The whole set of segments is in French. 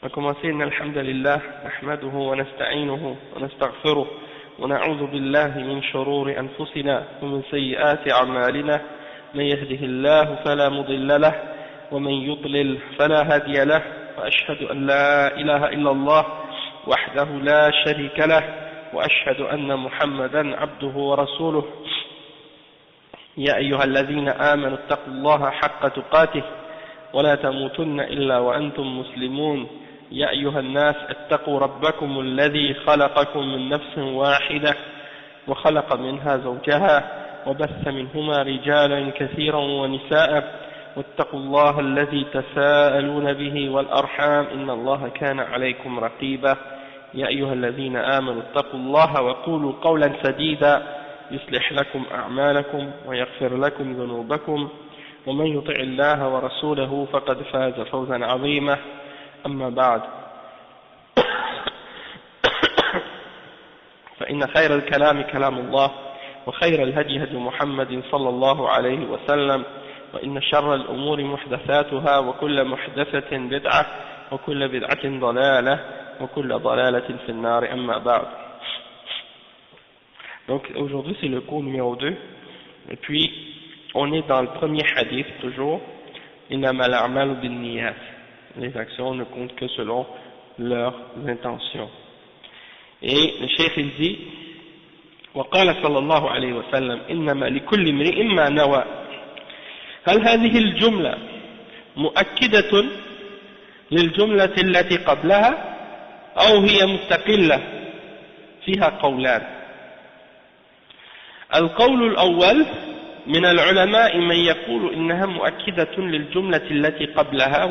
On va commencer, إن الحمد لله نحمده ونستعينه ونستغفره ونعوذ بالله من شرور أنفسنا ومن سيئات أعمالنا من يهده الله فلا مضل له ومن يضلل فلا هادي له وأشهد أن لا إله إلا الله وحده لا شريك له وأشهد أن محمدا عبده ورسوله يا أيها الذين آمنوا اتقوا الله حق تقاته ولا تموتن إلا وأنتم مسلمون يا أيها الناس اتقوا ربكم الذي خلقكم من نفس واحدة وخلق منها زوجها وبث منهما رجالا كثيرا ونساء واتقوا الله الذي تساءلون به والأرحام إن الله كان عليكم رقيبا يا أيها الذين آمنوا اتقوا الله وقولوا قولا سديدا يصلح لكم أعمالكم ويغفر لكم ذنوبكم ومن يطع الله ورسوله فقد فاز فوزا عظيما أما بعد فإن خير الكلام كلام الله وخير الهدي هدي محمد صلى الله عليه وسلم وإن شر الأمور محدثاتها وكل محدثة بدعة وكل بدعة ضلالة وكل ضلالة في النار أما بعد. Donc aujourd'hui c'est le cours numéro 2 et puis on est dans le premier hadith toujours, innamal a'malu binniyat. Les actions ne comptent que selon leurs intentions. Et le cheikh il dit وقال صلى الله عليه وسلم إنما لكل امرئ ما نوى. هل هذه الجملة مؤكدة للجملة التي قبلها أو هي مستقلة؟ فيها قولان. القول الأول من العلماء من يقول إنها مؤكدة للجملة التي قبلها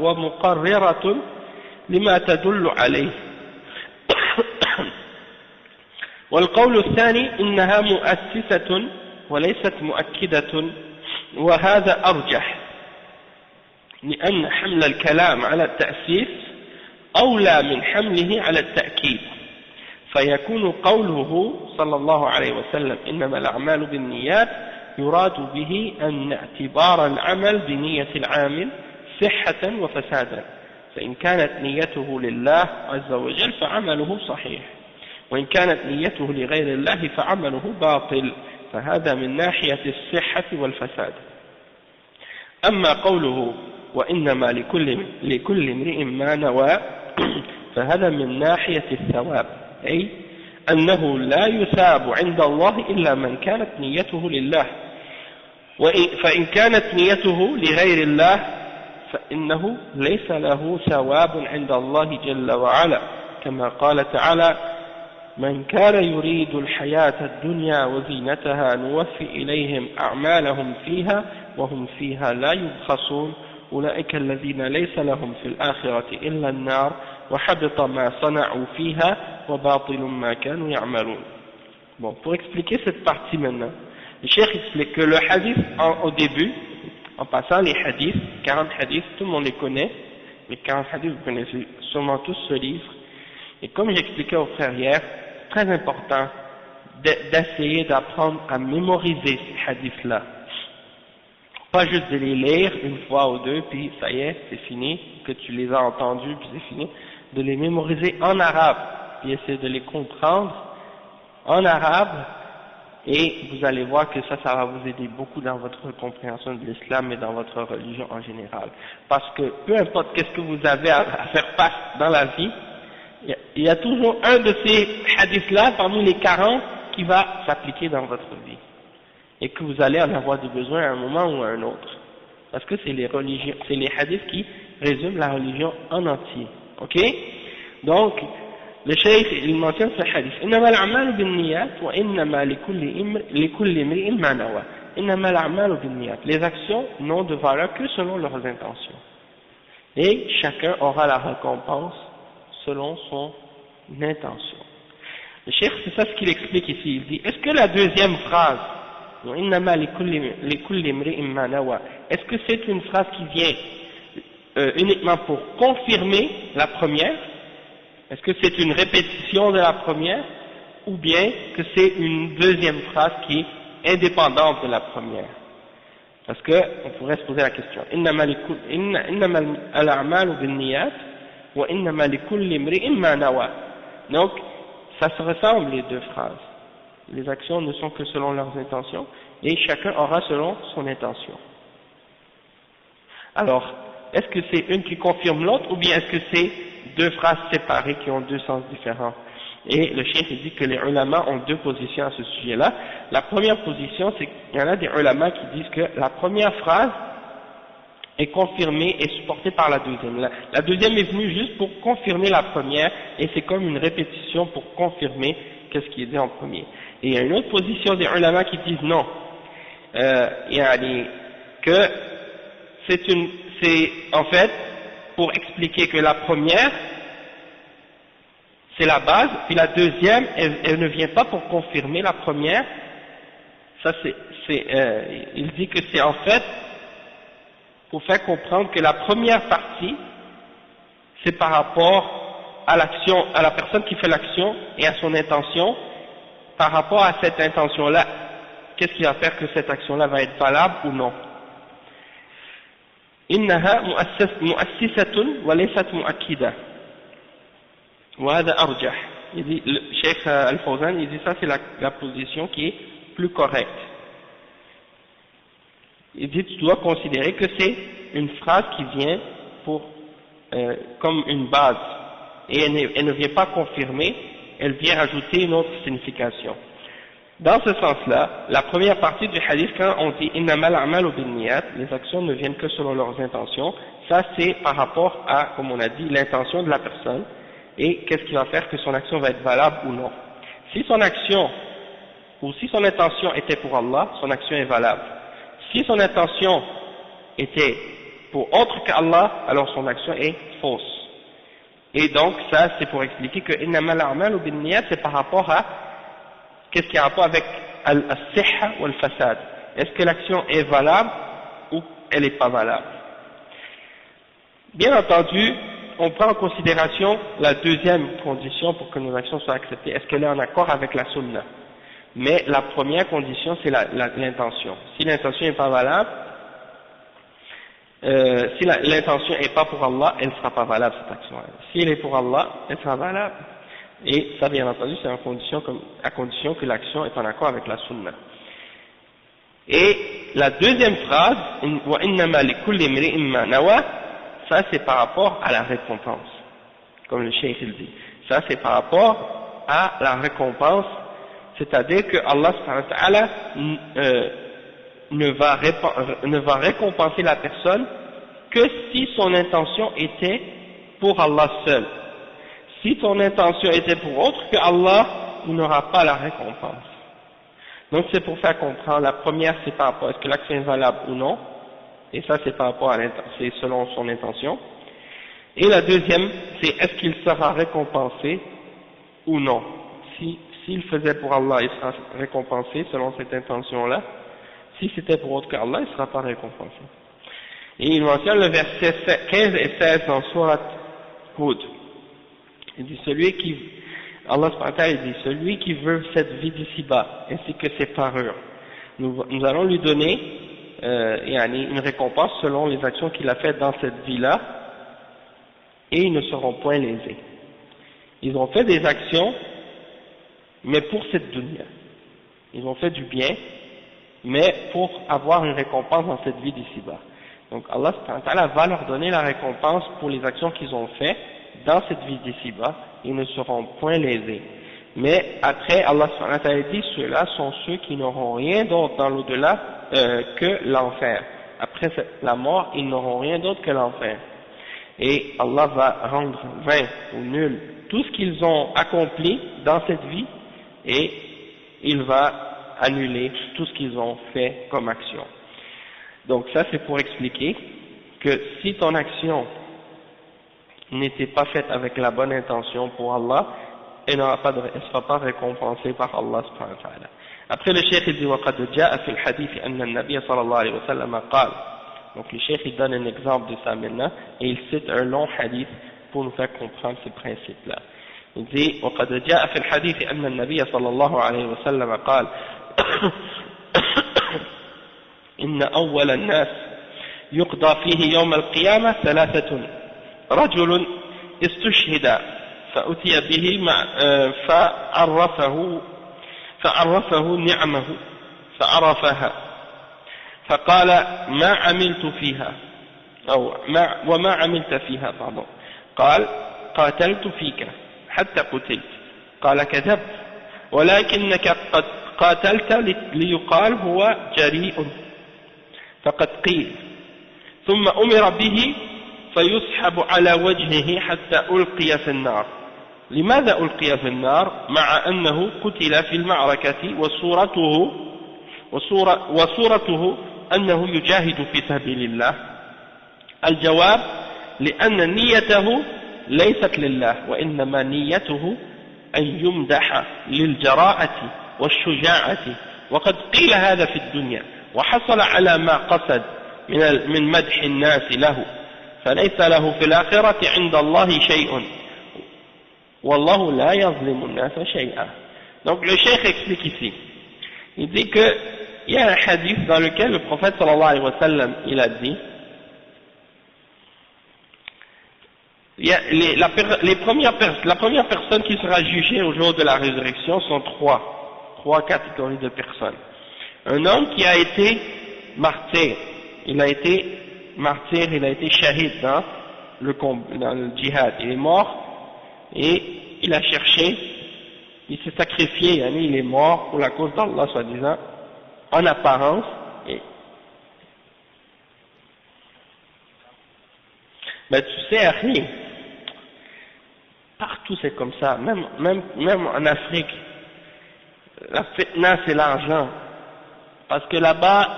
ومقررة لما تدل عليه. والقول الثاني إنها مؤسسة وليست مؤكدة وهذا أرجح لأن حمل الكلام على التأسيس أولى من حمله على التأكيد فيكون قوله صلى الله عليه وسلم إنما الأعمال بالنيات يراد به أن اعتبار العمل بنية العامل صحة وفسادا فإن كانت نيته لله عز وجل فعمله صحيح وإن كانت نيته لغير الله فعمله باطل فهذا من ناحية الصحة والفساد. أما قوله وإنما لكل امرئ ما نوى فهذا من ناحية الثواب أي أنه لا يثاب عند الله إلا من كانت نيته لله فإن كانت نيته لغير الله فإنه ليس له ثواب عند الله جل وعلا كما قال تعالى من كان يريد الحياة الدنيا وزينتها نوفي إليهم أعمالهم فيها وهم فيها لا يبخسون أولئك الذين ليس لهم في الآخرة إلا النار وحبط ما صنعوا فيها وباطل ما كانوا يعملون. Bon, pour expliquer cette partie maintenant, le cheikh explique que le hadith au début, en passant les hadiths, 40 hadiths, tout le monde les connaît, les 40 hadiths vous connaissez sûrement tous ce livre, et comme j'expliquais aux frères hier, c'est très important d'essayer d'apprendre à mémoriser ces hadiths-là. Pas juste de les lire une fois ou deux, puis ça y est, c'est fini, que tu les as entendus, puis c'est fini, de les mémoriser en arabe, puis essayer de les comprendre en arabe, et vous allez voir que ça va vous aider beaucoup dans votre compréhension de l'islam et dans votre religion en général. Parce que peu importe qu'est-ce que vous avez à faire face dans la vie, il y a toujours un de ces hadiths-là parmi les 40 qui va s'appliquer dans votre vie. Et que vous allez en avoir besoin à un moment ou à un autre. Parce que c'est les hadiths qui résument la religion en entier. Ok? Donc, le cheikh, il mentionne ce hadith. إنما الأعمال بالنيات وإنما لكل امرئ ما نوى. إنما الأعمال بالنيات. Les actions n'ont de valeur que selon leurs intentions. Et chacun aura la récompense selon son intention. Le cheikh, c'est ça ce qu'il explique ici. Il dit, est-ce que la deuxième phrase est-ce que c'est une phrase qui vient uniquement pour confirmer la première? Est-ce que c'est une répétition de la première? Ou bien que c'est une deuxième phrase qui est indépendante de la première? Parce que on pourrait se poser la question. وإنما لكل امرئ ما نوى. Donc, ça se ressemble les deux phrases. Les actions ne sont que selon leurs intentions et chacun aura selon son intention. Alors, est-ce que c'est une qui confirme l'autre ou bien est-ce que c'est deux phrases séparées qui ont deux sens différents? Et le cheikh dit que les ulama ont deux positions à ce sujet-là. La première position, c'est qu'il y en a des ulama qui disent que la première phrase est confirmée et supportée par la deuxième. La deuxième est venue juste pour confirmer la première et c'est comme une répétition pour confirmer qu'est-ce qui est dit en premier. Et il y a une autre position des ulama qui disent non, que c'est en fait pour expliquer que la première c'est la base, puis la deuxième elle ne vient pas pour confirmer la première. Ça il dit que c'est en fait pour faire comprendre que la première partie c'est par rapport à l'action, à la personne qui fait l'action et à son intention. Par rapport à cette intention-là, qu'est-ce qui va faire que cette action-là va être valable ou non? إنها مؤسسة وليست مؤكدة وهذا أرجح. Il dit, le Cheikh Al-Fawzan, il dit ça c'est la position qui est plus correcte. Il dit tu dois considérer que c'est une phrase qui vient pour comme une base et elle ne vient pas confirmer, elle vient rajouter une autre signification. Dans ce sens-là, la première partie du hadith, quand on dit innamal a'malu binniyat, les actions ne viennent que selon leurs intentions, ça c'est par rapport à, comme on a dit, l'intention de la personne et qu'est-ce qui va faire que son action va être valable ou non. Si son action ou si son intention était pour Allah, son action est valable. Si son intention était pour autre qu'Allah, alors son action est fausse. Et donc ça c'est pour expliquer que innamal a'malu binniyat c'est par rapport à qu'est-ce qui a rapport avec al-sihha ou al-fasad. Est-ce que l'action est valable ou elle n'est pas valable? Bien entendu, on prend en considération la deuxième condition pour que nos actions soient acceptées. Est-ce qu'elle est en accord avec la sunna? Mais la première condition c'est l'intention. Si l'intention n'est pas valable, si l'intention n'est pas pour Allah, elle ne sera pas valable cette action. Si elle est pour Allah, elle sera valable. Et ça, bien entendu, c'est à condition que l'action est en accord avec la sunna. Et la deuxième phrase, wa innama likulli imri'in ma nawa, ça c'est par rapport à la récompense, comme le cheikh il dit. Ça c'est par rapport à la récompense, c'est-à-dire que Allah subhanahu wa ta'ala ne va récompenser la personne que si son intention était pour Allah seul. Si ton intention était pour autre que Allah, il n'aura pas la récompense. Donc c'est pour faire comprendre, la première c'est par rapport à est-ce que l'action est valable ou non, et ça c'est par rapport à c'est selon son intention. Et la deuxième c'est est-ce qu'il sera récompensé ou non. S'il faisait pour Allah, il sera récompensé selon cette intention-là. Si c'était pour autre qu'Allah, il ne sera pas récompensé. Et il mentionne le verset 15 et 16 dans Surat Hud. Il dit Allah subhanahu wa ta'ala dit celui qui veut cette vie d'ici-bas ainsi que ses parures, nous allons lui donner une récompense selon les actions qu'il a faites dans cette vie-là et ils ne seront point lésés. Ils ont fait des actions mais pour cette dunya. Ils ont fait du bien mais pour avoir une récompense dans cette vie d'ici-bas. Donc Allah subhanahu wa ta'ala va leur donner la récompense pour les actions qu'ils ont faites dans cette vie d'ici-bas, ils ne seront point lésés. Mais après, Allah subhanahu wa ta'ala dit, ceux-là sont ceux qui n'auront rien d'autre dans l'au-delà que l'enfer. Après la mort, ils n'auront rien d'autre que l'enfer. Et Allah va rendre vain ou nul tout ce qu'ils ont accompli dans cette vie et il va annuler tout ce qu'ils ont fait comme action. Donc ça c'est pour expliquer que si ton action n'était pas faite avec la bonne intention pour Allah, elle ne sera pas récompensée par Allah subhanahu wa ta'ala. Après le cheikh il dit وَقَدْ جَاءَ فِي الْحَدِيثِ أَنَّ النَّبِيَّ صلى الله عليه وسلم قال. Donc le cheikh il donne un exemple de ça maintenant et il cite un long hadith pour nous faire comprendre ces principes-là. Il dit وَقَدْ جَاءَ فِي الْحَدِيثِ أَنَّ النَّبِيَّ صلى الله عليه وسلم قال إن أول الناس يقضى فيه يوم القيامة ثلاثة رجل استشهد فأتي به فعرفه نعمه فعرفها فقال ما عملت فيها وما عملت فيها قال قاتلت فيك حتى قتلت قال كذبت ولكنك قد قاتلت ليقال هو جريء فقد قيل ثم أمر به فيسحب على وجهه حتى ألقي في النار. لماذا ألقي في النار مع أنه قتل في المعركة وصورته أنه يجاهد في سبيل الله؟ الجواب لأن نيته ليست لله وإنما نيته أن يمدح للجراءة والشجاعة وقد قيل هذا في الدنيا وحصل على ما قصد من مدح الناس له فليس له في الآخرة عند الله شيء والله لا يظلم الناس شيئا. Donc le cheikh explique ici, il dit qu'il y a un hadith dans lequel le prophète sallallahu alayhi wa sallam il a dit la première personne qui sera jugée au jour de la résurrection sont trois catégories de personnes. Un homme qui a été martyr, il a été shahid dans le djihad, il est mort et il a cherché, il s'est sacrifié, il est mort pour la cause d'Allah soi-disant, en apparence, mais tu sais, rien. Partout c'est comme ça, même en Afrique, la fitna c'est l'argent, parce que là-bas,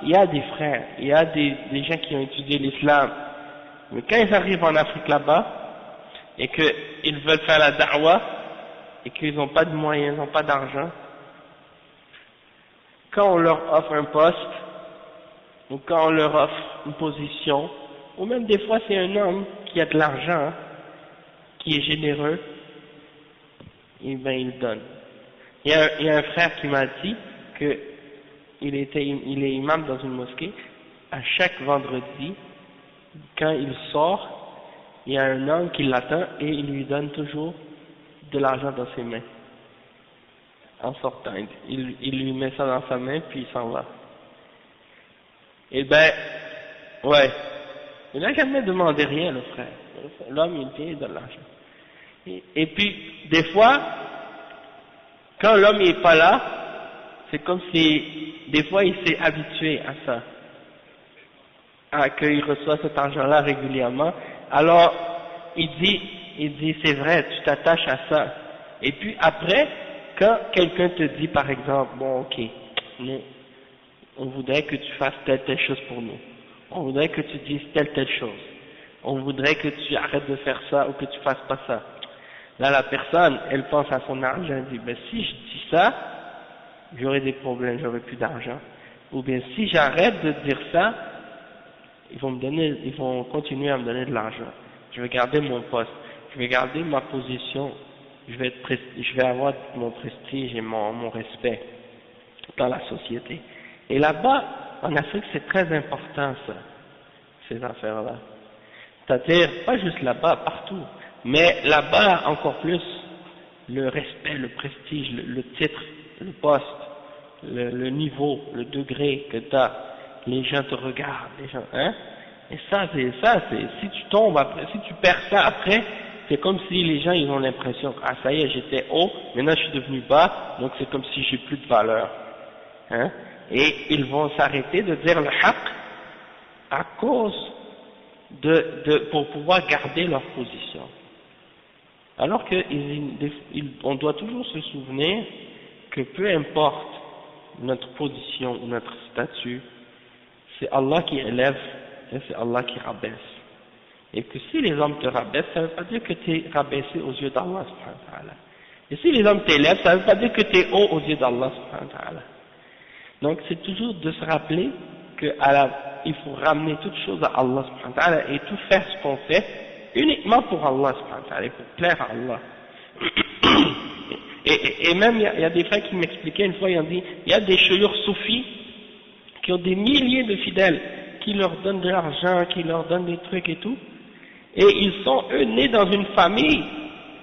il y a des frères, il y a des gens qui ont étudié l'islam, mais quand ils arrivent en Afrique là-bas, et qu'ils veulent faire la da'wah, et qu'ils n'ont pas de moyens, ils n'ont pas d'argent, quand on leur offre un poste, ou quand on leur offre une position, ou même des fois c'est un homme qui a de l'argent, qui est généreux, et ben il donne. Il y a un frère qui m'a dit que il est imam dans une mosquée, à chaque vendredi, quand il sort, il y a un homme qui l'attend et il lui donne toujours de l'argent dans ses mains. En sortant, il lui met ça dans sa main puis il s'en va. Et ben, ouais, il n'a jamais demandé rien le frère. L'homme il vient, il donne l'argent. Et puis, des fois, quand l'homme n'est pas là, c'est comme si, des fois il s'est habitué à ça, à qu'il reçoit cet argent-là régulièrement. Alors, il dit c'est vrai, tu t'attaches à ça. Et puis après, quand quelqu'un te dit par exemple, bon ok, on voudrait que tu fasses telle chose pour nous, on voudrait que tu dises telle chose, on voudrait que tu arrêtes de faire ça ou que tu fasses pas ça. Là la personne, elle pense à son argent, elle dit, ben si je dis ça, j'aurai des problèmes, j'aurai plus d'argent. Ou bien si j'arrête de dire ça, ils vont continuer à me donner de l'argent. Je vais garder mon poste, je vais garder ma position, je vais avoir mon prestige et mon respect dans la société. Et là-bas, en Afrique, c'est très important ça, ces affaires-là. C'est-à-dire, pas juste là-bas, partout, mais là-bas encore plus, le respect, le prestige, le titre, le poste, le niveau, le degré que tu as, les gens te regardent, les gens, hein. Et ça, si tu tombes après, si tu perds ça après, c'est comme si les gens, ils ont l'impression que, ah, ça y est, j'étais haut, maintenant je suis devenu bas, donc c'est comme si j'ai plus de valeur, hein. Et ils vont s'arrêter de dire le haqq à cause pour pouvoir garder leur position. Alors que on doit toujours se souvenir que peu importe notre position ou notre statut, c'est Allah qui élève et c'est Allah qui rabaisse. Et que si les hommes te rabaissent, ça ne veut pas dire que tu es rabaissé aux yeux d'Allah subhanahu wa ta'ala. Et si les hommes t'élèvent, ça ne veut pas dire que tu es haut aux yeux d'Allah subhanahu wa ta'ala. Donc c'est toujours de se rappeler qu'il faut ramener toutes choses à Allah subhanahu wa ta'ala et tout faire ce qu'on fait uniquement pour Allah subhanahu wa ta'ala, pour plaire à Allah. Et même il y a des frères qui m'expliquaient une fois, ils ont dit, il y a des chouyours soufis qui ont des milliers de fidèles, qui leur donnent de l'argent, qui leur donnent des trucs et tout, Et ils sont, eux, nés dans une famille.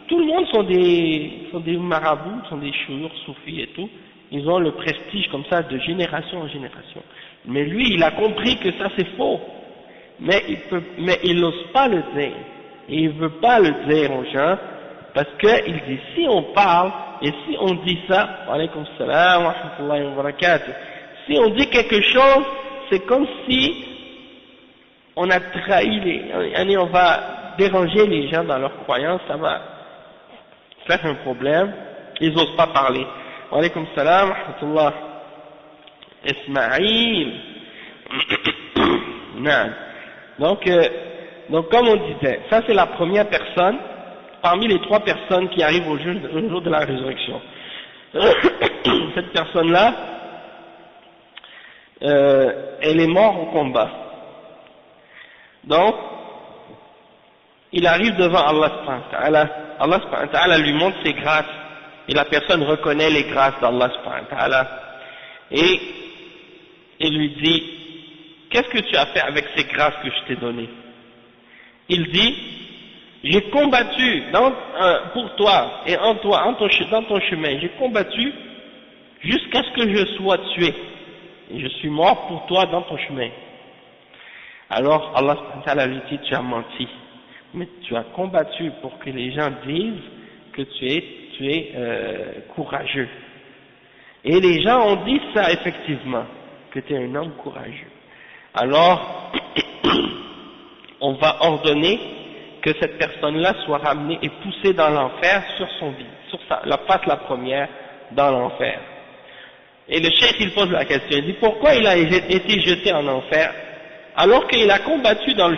Tout le monde sont des marabouts, sont des chouyours, soufis et tout. Ils ont le prestige comme ça de génération en génération. Mais lui, il a compris que ça c'est faux. Mais il n'ose pas le dire. Et il veut pas le dire aux gens, parce qu'il dit, si on parle, et si on dit ça, wa alaykoum salam wa rahmatullahi wa barakatuh, si on dit quelque chose, c'est comme si on a trahi on va déranger les gens dans leurs croyances, ça va faire un problème, ils n'osent pas parler. Wa alaykoum salam wa rahmatullah. Ismaïl. Donc comme on disait, ça c'est la première personne parmi les trois personnes qui arrivent au jour de la résurrection. Cette personne-là, elle est morte au combat. Donc, il arrive devant Allah subhanahu wa ta'ala. Allah subhanahu wa ta'ala lui montre ses grâces, et la personne reconnaît les grâces d'Allah subhanahu wa ta'ala, et il lui dit, qu'est-ce que tu as fait avec ces grâces que je t'ai données? Il dit, j'ai combattu pour toi et dans ton chemin, j'ai combattu jusqu'à ce que je sois tué, et je suis mort pour toi dans ton chemin. Alors Allah subhanahu wa ta'ala lui dit, tu as menti, mais tu as combattu pour que les gens disent que tu es courageux. Et les gens ont dit ça effectivement, que tu es un homme courageux. Alors, on va ordonner que cette personne-là soit ramenée et poussée dans l'enfer sur son vide, sur la face la première dans l'enfer. Et le cheikh il pose la question, il dit pourquoi il a été jeté en enfer alors qu'il a combattu dans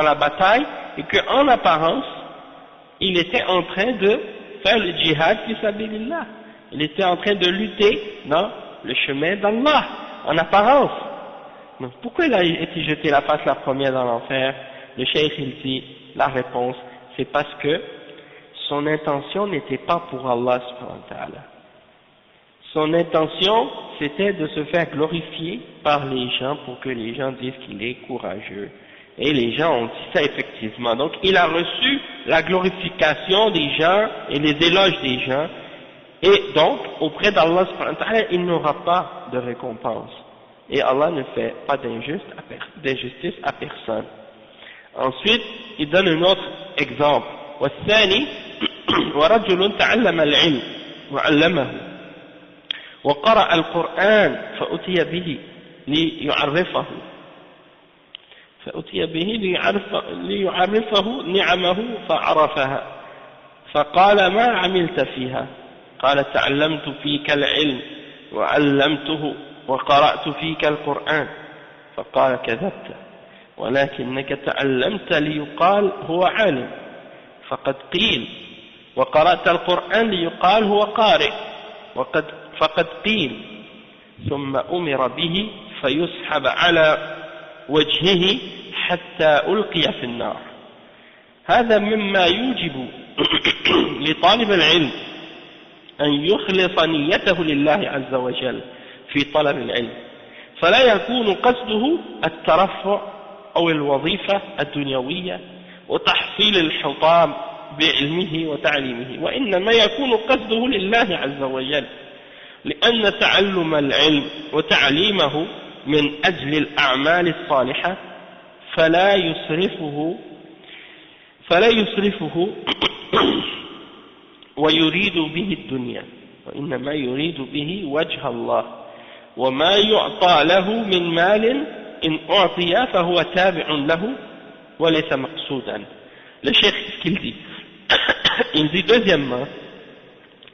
la bataille et qu'en apparence il était en train de faire le djihad fi sabilillah, il était en train de lutter dans le chemin d'Allah en apparence. Donc pourquoi il a été jeté la face la première dans l'enfer? Le cheikh il dit, la réponse, c'est parce que son intention n'était pas pour Allah subhanahu wa ta'ala. Son intention, c'était de se faire glorifier par les gens pour que les gens disent qu'il est courageux. Et les gens ont dit ça effectivement. Donc il a reçu la glorification des gens et les éloges des gens. Et donc, auprès d'Allah subhanahu wa ta'ala, il n'aura pas de récompense. Et Allah ne fait pas d'injustice à personne. Ensuite, il donne un autre exemple. والثاني ورجل تعلم العلم وعلمه وقرأ القرآن فأتي به ليعرفه نعمه فعرفها فقال ما عملت فيها؟ قال تعلمت فيك العلم وعلمته وقرأت فيك القرآن. فقال كذبت ولكنك تعلمت ليقال هو عالم فقد قيل، وقرأت القرآن ليقال هو قارئ فقد قيل، ثم أمر به فيسحب على وجهه حتى ألقي في النار. هذا مما يوجب لطالب العلم أن يخلص نيته لله عز وجل في طلب العلم، فلا يكون قصده الترفع أو الوظيفة الدنيوية وتحصيل الحطام بعلمه وتعليمه، وإنما يكون قصده لله عز وجل، لأن تعلم العلم وتعليمه من أجل الأعمال الصالحة فلا يصرفه ويريد به الدنيا، وإنما يريد به وجه الله، وما يعطى له من مال إن أعطي فهو تابع له وليس مقصودا. Le cheikh, ce qu'il dit, il dit deuxièmement,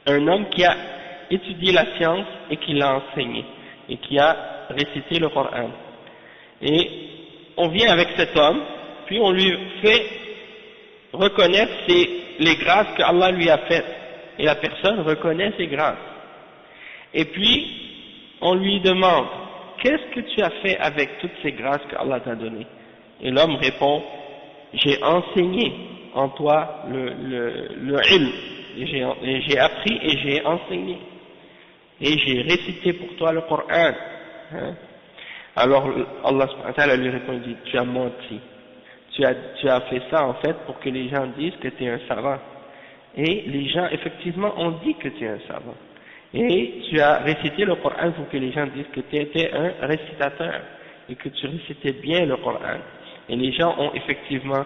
un homme qui a étudié la science et qui l'a enseigné et qui a récité le Coran, et on vient avec cet homme puis on lui fait reconnaître les grâces que Allah lui a faites, et la personne reconnaît ces grâces, et puis on lui demande qu'est-ce que tu as fait avec toutes ces grâces que Allah t'a données, et l'homme répond j'ai enseigné en toi le ilm, et j'ai appris et j'ai enseigné et j'ai récité pour toi le Coran, hein? Alors Allah subhanahu wa ta'ala lui répondit tu as menti, tu as fait ça en fait pour que les gens disent que tu es un savant. Et les gens effectivement ont dit que tu es un savant. Et tu as récité le Coran pour que les gens disent que tu étais un récitateur et que tu récitais bien le Coran. Et les gens ont effectivement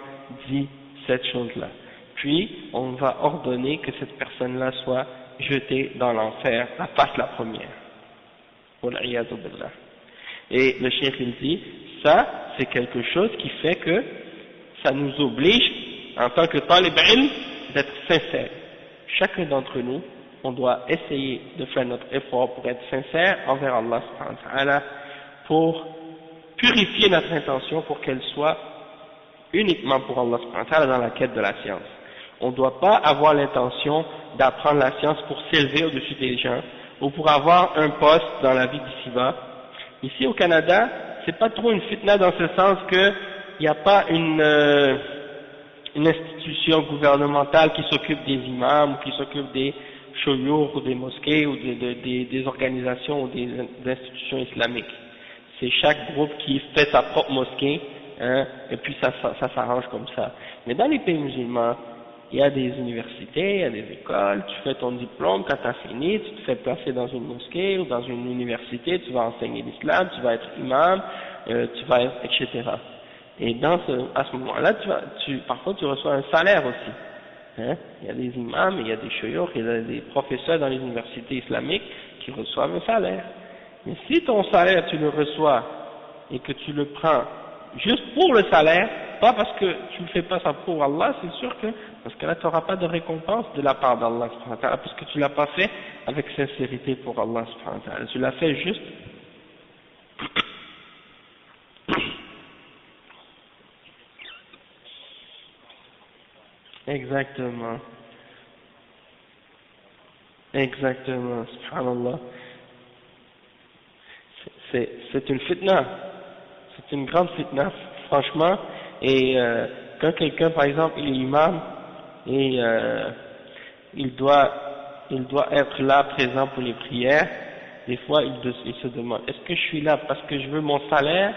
dit cette chose-là. Puis, on va ordonner que cette personne-là soit jetée dans l'enfer, la face la première. Et le cheikh il dit, ça, c'est quelque chose qui fait que ça nous oblige, en tant que talib ilm, d'être sincère. Chacun d'entre nous, on doit essayer de faire notre effort pour être sincère envers Allah subhanahu wa ta'ala, pour purifier notre intention pour qu'elle soit uniquement pour Allah subhanahu wa ta'ala dans la quête de la science. On ne doit pas avoir l'intention d'apprendre la science pour s'élever au-dessus des gens ou pour avoir un poste dans la vie d'ici-bas. Ici au Canada, c'est pas trop une fitna dans ce sens que il n'y a pas une institution gouvernementale qui s'occupe des imams ou qui s'occupe des shuyukh ou des mosquées ou des organisations ou des institutions islamiques. C'est chaque groupe qui fait sa propre mosquée, hein, et puis ça s'arrange comme ça. Mais dans les pays musulmans, il y a des universités, il y a des écoles, tu fais ton diplôme, quand tu as fini, tu te fais placer dans une mosquée ou dans une université, tu vas enseigner l'islam, tu vas être imam, tu vas être, etc. Et à ce moment-là, parfois tu reçois un salaire aussi. Hein? Il y a des imams, il y a des shuyukh, il y a des professeurs dans les universités islamiques qui reçoivent un salaire. Mais si ton salaire tu le reçois et que tu le prends juste pour le salaire, pas parce que tu ne fais pas ça pour Allah, c'est sûr que, parce que là tu n'auras pas de récompense de la part d'Allah, parce que tu l'as pas fait avec sincérité pour Allah, tu l'as fait juste. Exactement. Exactement, subhanallah. C'est une fitna. C'est une grande fitna, franchement. Et quand quelqu'un, par exemple, il est imam et il doit être là, présent pour les prières, des fois il se demande, est-ce que je suis là parce que je veux mon salaire,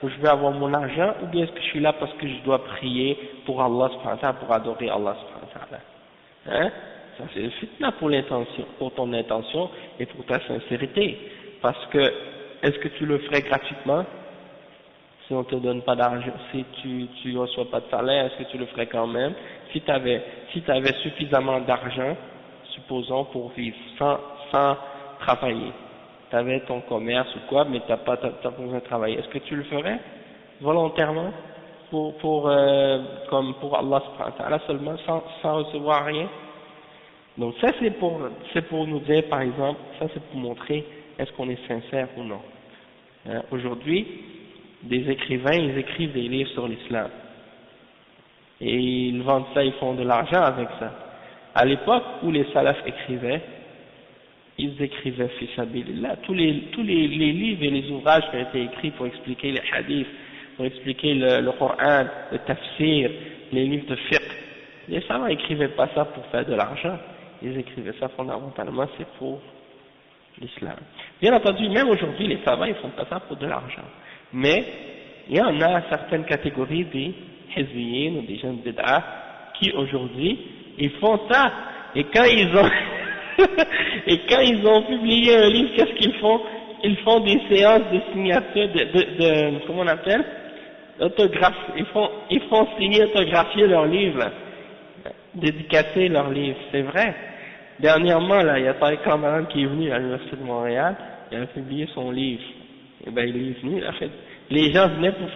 ou je veux avoir mon argent, ou bien est-ce que je suis là parce que je dois prier pour Allah subhanahu wa ta'ala, pour adorer Allah subhanahu wa ta'ala. Hein? Ça c'est une fitna pour ton intention et pour ta sincérité. Parce que, est-ce que tu le ferais gratuitement? Si on te donne pas d'argent, si tu reçois pas de salaire, est-ce que tu le ferais quand même? Si tu avais suffisamment d'argent, supposons, pour vivre sans travailler, tu avais ton commerce ou quoi, mais t'as pas besoin de travailler, est-ce que tu le ferais volontairement pour Allah subhanahu wa ta'ala seulement, sans recevoir rien? Donc ça c'est pour nous dire, par exemple, ça c'est pour montrer est-ce qu'on est sincère ou non. Hein? Aujourd'hui, des écrivains, ils écrivent des livres sur l'islam. Et ils vendent ça, ils font de l'argent avec ça. À l'époque où les salafs écrivaient, ils écrivaient fi sabilillah. Tous les livres et les ouvrages qui ont été écrits pour expliquer les hadiths, pour expliquer le Coran, le tafsir, les livres de fiqh, les savants n'écrivaient pas ça pour faire de l'argent. Ils écrivaient ça fondamentalement, c'est pour l'islam. Bien entendu, même aujourd'hui, les savants, ils font pas ça pour de l'argent. Mais, il y en a certaines catégories des hizbiyin ou des gens de bid'ah qui aujourd'hui, ils font ça. Et quand ils ont publié un livre, qu'est-ce qu'ils font? Ils font des séances de signature, comment on appelle? Autographe. Ils font signer, autographier leurs livres, là. Dédicacer leurs livres. C'est vrai. Dernièrement, là, il y a Tariq Ramadan qui est venu à l'Université de Montréal, il a publié son livre. Et ben, il est venu, en fait. Les gens venaient pour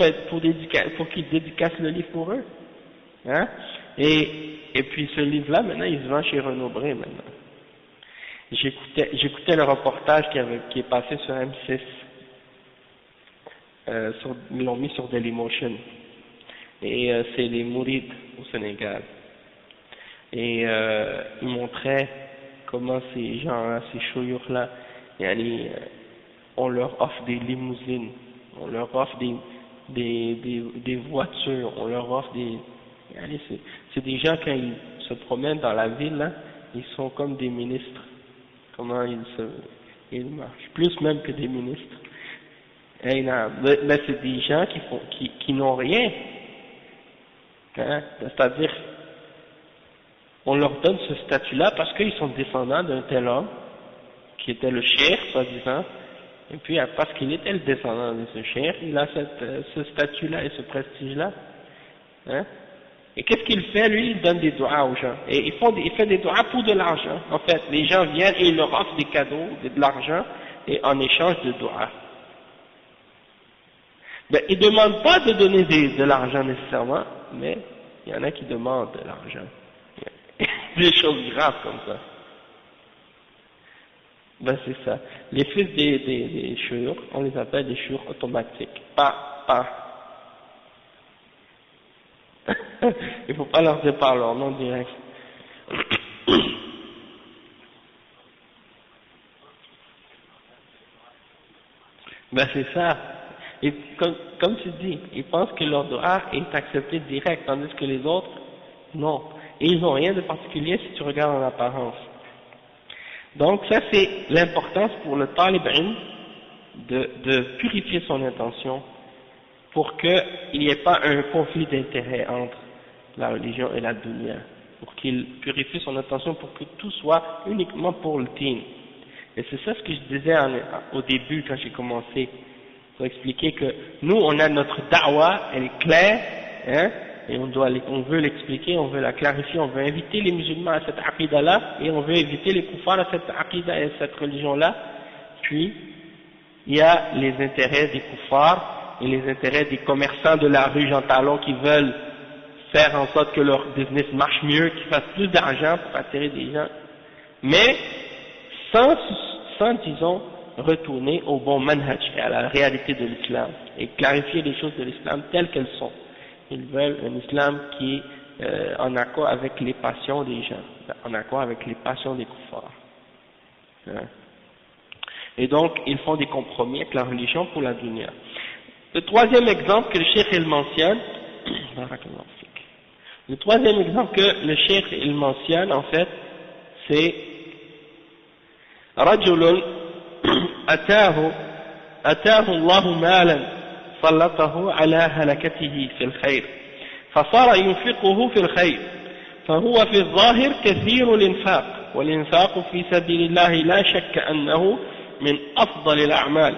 qu'ils dédicacent le livre pour eux. Hein? Et puis ce livre-là, maintenant, il se vend chez Renaud Bré, maintenant. J'écoutais le reportage qui est passé sur M6. Ils l'ont mis sur Dailymotion. Et c'est les mourides au Sénégal. Et ils montraient comment ces gens-là, ces shuyukh-là, on leur offre des limousines, on leur offre des voitures, on leur offre c'est des gens quand ils se promènent dans la ville, là, ils sont comme des ministres. Comment ils marchent, plus même que des ministres. Mais c'est des gens qui n'ont rien. Hein, c'est-à-dire, on leur donne ce statut-là parce qu'ils sont descendants d'un tel homme, qui était le cheikh, soi-disant, et puis parce qu'il était le descendant de ce cheikh, il a ce statut-là et ce prestige-là. Hein. Et qu'est-ce qu'il fait, lui? Il donne des doigts aux gens. Et il fait des doigts pour de l'argent. En fait, les gens viennent et il leur offrent des cadeaux, de l'argent, et en échange de doigts. Ben, ils ne demandent pas de donner de l'argent nécessairement, mais il y en a qui demandent de l'argent. Des choses graves comme ça. Ben c'est ça. Les fils des chures, on les appelle des chures automatiques. Il ne faut pas leur dire par leur nom direct. Ben c'est ça. Et comme tu dis, ils pensent que leur dua est accepté direct, tandis que les autres, non. Et ils n'ont rien de particulier si tu regardes en apparence. Donc ça c'est l'importance pour le talib ilm de purifier son intention pour qu'il n'y ait pas un conflit d'intérêt entre la religion et la dunya, pour qu'il purifie son intention pour que tout soit uniquement pour le dîn. Et c'est ça ce que je disais au début quand j'ai commencé, pour expliquer que nous on a notre da'wa, elle est claire, hein, et on veut l'expliquer, on veut la clarifier, on veut inviter les musulmans à cette aqidah-là, et on veut inviter les kuffars à cette aqidah et à cette religion-là. Puis, il y a les intérêts des kuffars et les intérêts des commerçants de la rue Jean Talon qui veulent faire en sorte que leur business marche mieux, qu'ils fassent plus d'argent pour attirer des gens, mais sans disons, retourner au bon manhaj et à la réalité de l'islam, et clarifier les choses de l'islam telles qu'elles sont. Ils veulent un islam qui est en accord avec les passions des gens, en accord avec les passions des kuffars. Hein. Et donc, ils font des compromis avec la religion pour la dunya. Le troisième exemple que le cheikh il mentionne, le troisième exemple que le cheikh il mentionne, en fait, c'est رجل أتاه الله مالا سلطه على هلكته في الخير فصار ينفقه في الخير فهو في الظاهر كثير الإنفاق والإنفاق في سبيل الله لا شك أنه من أفضل الأعمال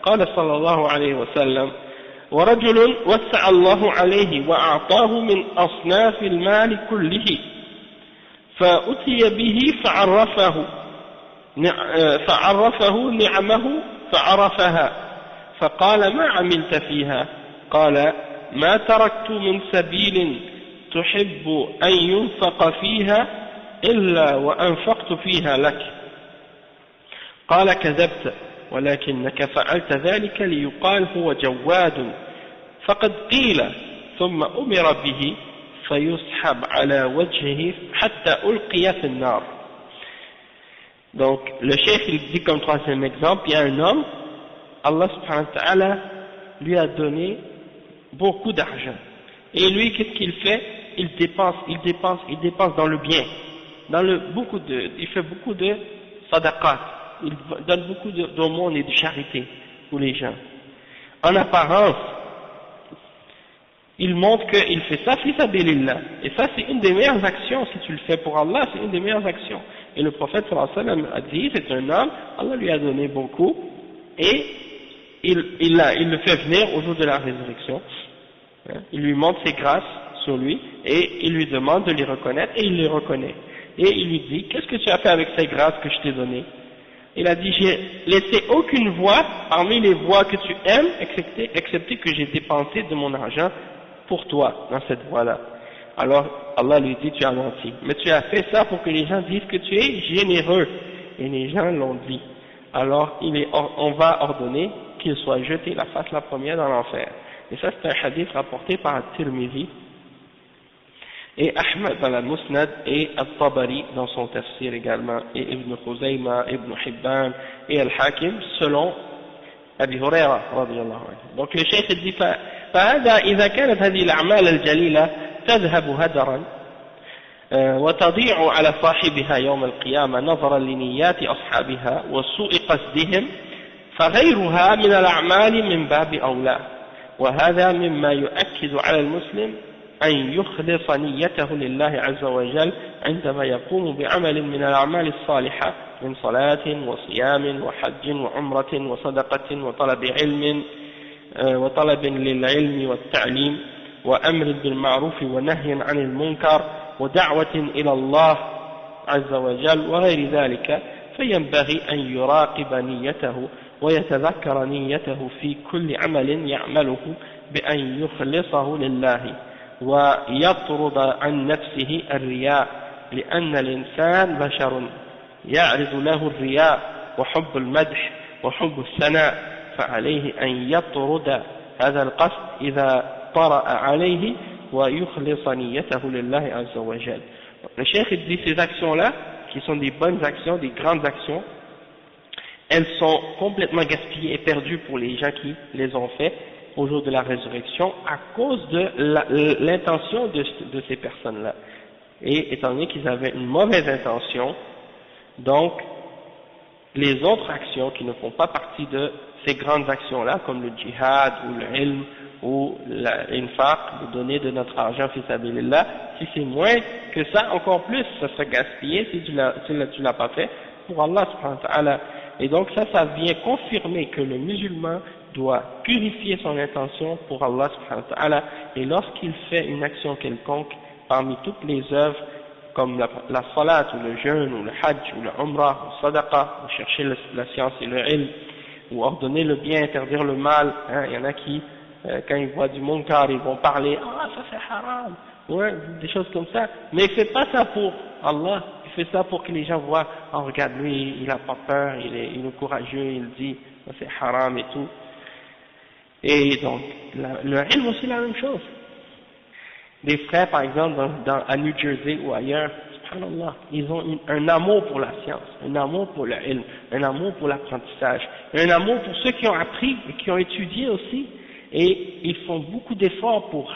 قال صلى الله عليه وسلم ورجل وسع الله عليه وأعطاه من أصناف المال كله فأتي به فعرفه نعمه فعرفها فقال ما عملت فيها قال ما تركت من سبيل تحب أن ينفق فيها إلا وأنفقت فيها لك قال كذبت ولكنك فعلت ذلك ليقال هو جواد فقد قيل ثم أمر به فيسحب على وجهه حتى ألقي في النار. Donc le cheikh il dit comme troisième exemple, il y a un homme, Allah subhanahu wa ta'ala lui a donné beaucoup d'argent et lui qu'est-ce qu'il fait? Il dépense dans le bien, il fait beaucoup de sadaqat, il donne beaucoup d'aumônes et de charité pour les gens. En apparence, il montre qu'il fait ça fi sabilillah, et ça c'est une des meilleures actions. Si tu le fais pour Allah, c'est une des meilleures actions. Et le prophète sallallahu alayhi wa sallam a dit, c'est un homme, Allah lui a donné beaucoup, et il le fait venir au jour de la résurrection, il lui montre ses grâces sur lui, et il lui demande de les reconnaître, et il les reconnaît. Et il lui dit, qu'est-ce que tu as fait avec ces grâces que je t'ai données? Il a dit, j'ai laissé aucune voie parmi les voies que tu aimes, excepté que j'ai dépensé de mon argent pour toi, dans cette voie-là. Alors, Allah lui dit, tu as menti. Mais tu as fait ça pour que les gens disent que tu es généreux. Et les gens l'ont dit. Alors, on va ordonner qu'il soit jeté la face la première dans l'enfer. Et ça, c'est un hadith rapporté par Tirmidhi, et Ahmad dans la Musnad, et Al-Tabari dans son tafsir également, et Ibn Khuzayma, Ibn Hibban, et Al-Hakim, selon Abi Huraira, radiyallahu anhu. Donc le cheikh dit, فهذا إذا كانت هذه الأعمال الجليلة تذهب هدرا وتضيع على صاحبها يوم القيامة نظرا لنيات أصحابها وسوء قصدهم فغيرها من الأعمال من باب أولى وهذا مما يؤكد على المسلم أن يخلص نيته لله عز وجل عندما يقوم بعمل من الأعمال الصالحة من صلاة وصيام وحج وعمرة وصدقة وطلب علم وطلب للعلم والتعليم وأمر بالمعروف ونهي عن المنكر ودعوة إلى الله عز وجل وغير ذلك، فينبغي أن يراقب نيته ويتذكر نيته في كل عمل يعمله بأن يخلصه لله ويطرد عن نفسه الرياء، لأن الإنسان بشر يعرض له الرياء وحب المدح وحب الثناء، فعليه أن يطرد هذا القصد إذا طرأ عليه ويخلص نيته لله عز وجل. Le cheikh dit ces actions-là, qui sont des bonnes actions, des grandes actions, elles sont complètement gaspillées et perdues pour les gens qui les ont fait au jour de la résurrection à cause de l'intention de ces personnes-là. Et étant donné qu'ils avaient une mauvaise intention, donc les autres actions qui ne font pas partie de ces grandes actions-là, comme le djihad ou le ilm ou l'infaq, de donner de notre argent fi sabilillah, si c'est moins que ça, encore plus, ça serait gaspillé si tu l'as pas fait pour Allah subhanahu wa ta'ala. Et donc ça vient confirmer que le musulman doit purifier son intention pour Allah subhanahu wa ta'ala, et lorsqu'il fait une action quelconque parmi toutes les œuvres comme la salat ou le jeûne ou le hajj ou le umrah ou sadaqa, ou chercher la science et le ilm, ou ordonner le bien, interdire le mal, hein, il y en a qui quand ils voient du munkar, ils vont parler, ah ça c'est haram, ouais, des choses comme ça, mais il fait pas ça pour Allah, il fait ça pour que les gens voient, oh regarde lui, il a pas peur, il est courageux, il dit, ça c'est haram et tout. Et donc, le ilm aussi la même chose. Des frères par exemple à New Jersey ou ailleurs, subhanallah, ils ont un amour pour la science, un amour pour le ilm, un amour pour l'apprentissage, un amour pour ceux qui ont appris et qui ont étudié aussi, et ils font beaucoup d'efforts pour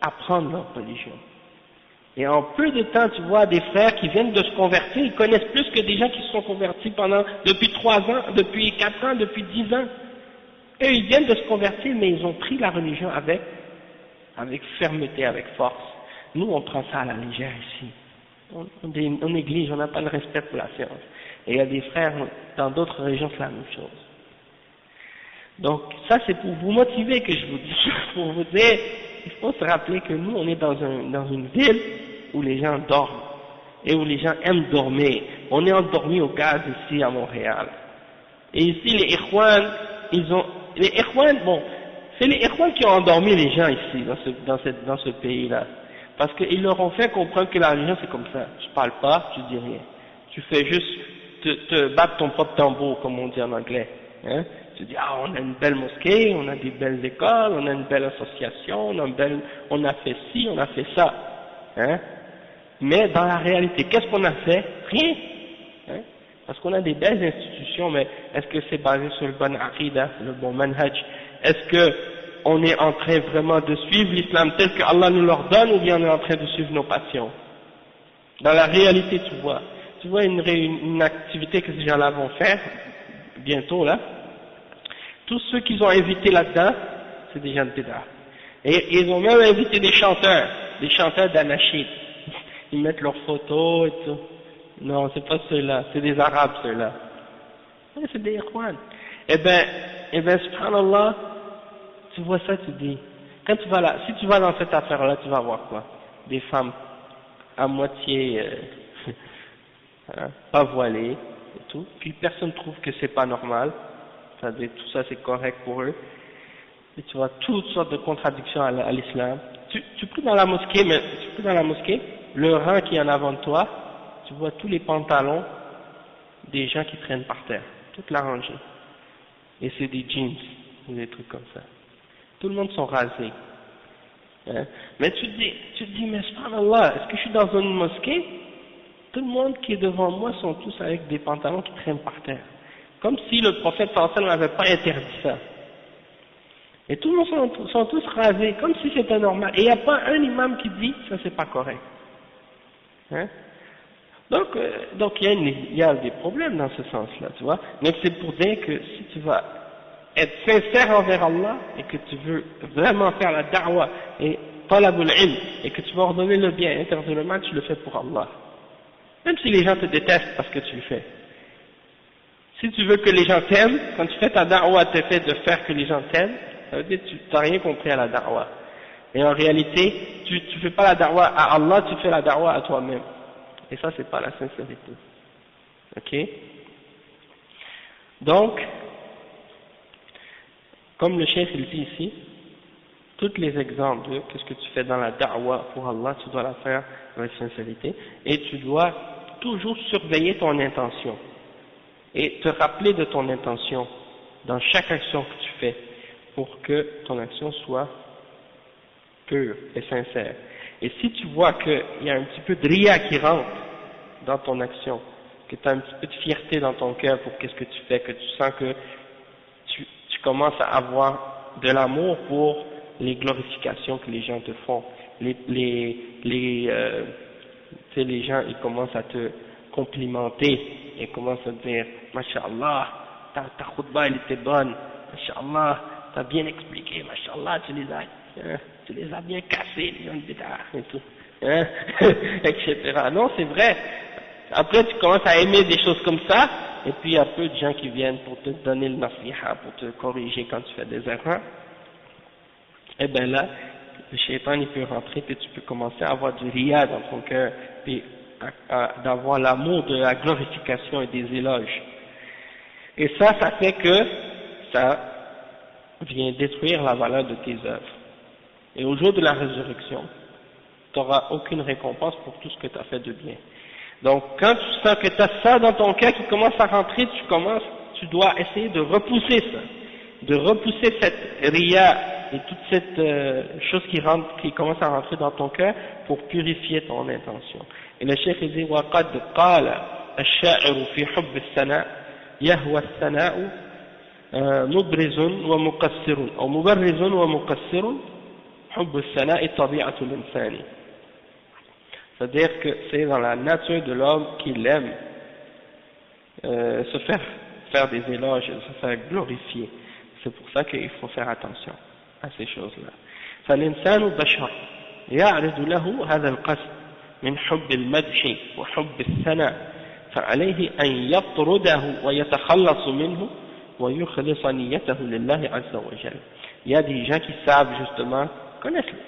apprendre leur religion. Et en peu de temps, tu vois des frères qui viennent de se convertir, ils connaissent plus que des gens qui se sont convertis depuis 3 ans, depuis 4 ans, depuis 10 ans. Eux, ils viennent de se convertir, mais ils ont pris la religion avec fermeté, avec force. Nous, on prend ça à la légère ici. On néglige, on n'a pas le respect pour la science. Et il y a des frères dans d'autres régions, c'est la même chose. Donc, ça c'est pour vous motiver que je vous dis, pour vous dire, il faut se rappeler que nous, on est dans une ville où les gens dorment, et où les gens aiment dormir. On est endormis au gaz ici à Montréal. Et ici, les Ikhwan, les Ikhwan, bon, c'est les Ikhwan qui ont endormi les gens ici, dans ce pays-là. Parce qu'ils leur ont fait comprendre que la religion c'est comme ça. Tu parles pas, tu dis rien. Tu fais juste te battre ton propre tambour, comme on dit en anglais. Hein? Tu dis, ah, on a une belle mosquée, on a des belles écoles, on a une belle association, on a fait ci, on a fait ça. Hein? Mais dans la réalité, qu'est-ce qu'on a fait? Rien. Hein? Parce qu'on a des belles institutions, mais est-ce que c'est basé sur le bon aqidah, le bon manhaj? Est-ce que on est en train vraiment de suivre l'islam tel que Allah nous l'ordonne, ou bien on est en train de suivre nos passions? Dans la réalité, tu vois une activité que ces gens-là vont faire bientôt là. Tous ceux qu'ils ont invités là-dedans, c'est des gens de bid'a. Et ils ont même invité des chanteurs d'anachid. Ils mettent leurs photos et tout. Non, c'est pas ceux-là, c'est des Arabes ceux-là. C'est des Ikhwan. Eh ben, subhanallah, tu vois ça, tu dis, si tu vas dans cette affaire-là, tu vas voir quoi? Des femmes à moitié, pas voilées et tout. Puis personne trouve que c'est pas normal. C'est-à-dire tout ça c'est correct pour eux, et tu vois toutes sortes de contradictions à l'islam. Tu pries dans la mosquée, le rang qui est en avant de toi, tu vois tous les pantalons des gens qui traînent par terre, toute la rangée, et c'est des jeans ou des trucs comme ça. Tout le monde sont rasés. Hein? Mais tu te dis, mais subhanallah, est-ce que je suis dans une mosquée? Tout le monde qui est devant moi sont tous avec des pantalons qui traînent par terre. Comme si le prophète sallallahu n'avait pas interdit ça. Et tout le monde sont tous rasés, comme si c'était normal. Et il n'y a pas un imam qui dit, ça c'est pas correct. Hein? Donc il y a des problèmes dans ce sens-là, tu vois. Mais c'est pour dire que si tu vas être sincère envers Allah, et que tu veux vraiment faire la da'wah, et talabul ilm, et que tu vas ordonner le bien et interdire le mal, tu le fais pour Allah. Même si les gens te détestent parce que tu le fais. Si tu veux que les gens t'aiment, quand tu fais ta da'wah, tu fait de faire que les gens t'aiment, ça veut dire que tu n'as rien compris à la da'wah. Et en réalité, tu ne fais pas la da'wah à Allah, tu fais la da'wah à toi-même. Et ça, c'est pas la sincérité. Ok? Donc, comme le chef il dit ici, tous les exemples de ce que tu fais dans la da'wah pour Allah, tu dois la faire avec sincérité, et tu dois toujours surveiller ton intention, et te rappeler de ton intention dans chaque action que tu fais, pour que ton action soit pure et sincère. Et si tu vois qu'il y a un petit peu de riya qui rentre dans ton action, que tu as un petit peu de fierté dans ton cœur pour qu'est-ce que tu fais, que tu sens que tu commences à avoir de l'amour pour les glorifications que les gens te font, les gens ils commencent à te complimenter et commencent à te dire Masha'Allah, ta khutbah elle était bonne, Masha'Allah, t'as bien expliqué, Masha'Allah, tu les as bien cassés, les gens de bid'ah et tout, hein, etc. Non, c'est vrai. Après tu commences à aimer des choses comme ça, et puis il y a peu de gens qui viennent pour te donner le nasiha, pour te corriger quand tu fais des erreurs. Et bien là, le shaitan il peut rentrer, puis tu peux commencer à avoir du riya dans ton cœur, puis d'avoir l'amour de la glorification et des éloges. Et ça fait que ça vient détruire la valeur de tes œuvres. Et au jour de la résurrection, tu n'auras aucune récompense pour tout ce que tu as fait de bien. Donc quand tu sens que tu as ça dans ton cœur qui commence à rentrer, tu dois essayer de repousser ça, de repousser cette riya et toute cette chose qui commence à rentrer dans ton cœur pour purifier ton intention. Et le cheikh dit وقد قال الشاعر في حب الثناء يهوى الثناء مبرز ومقصر أو مبرز ومقصر حب الثناء طبيعة الإنسان. C'est-à-dire que c'est dans la nature de l'homme qu'il aime se faire des éloges, se faire glorifier. C'est pour ça qu'il faut faire attention à ces choses-là. فالإنسان بشر يعرض له هذا القصد من حب المدح وحب الثناء فعليه أن يطرده ويتخلص منه ويخلص نيته لله عز وجل. Il y a des gens qui savent justement,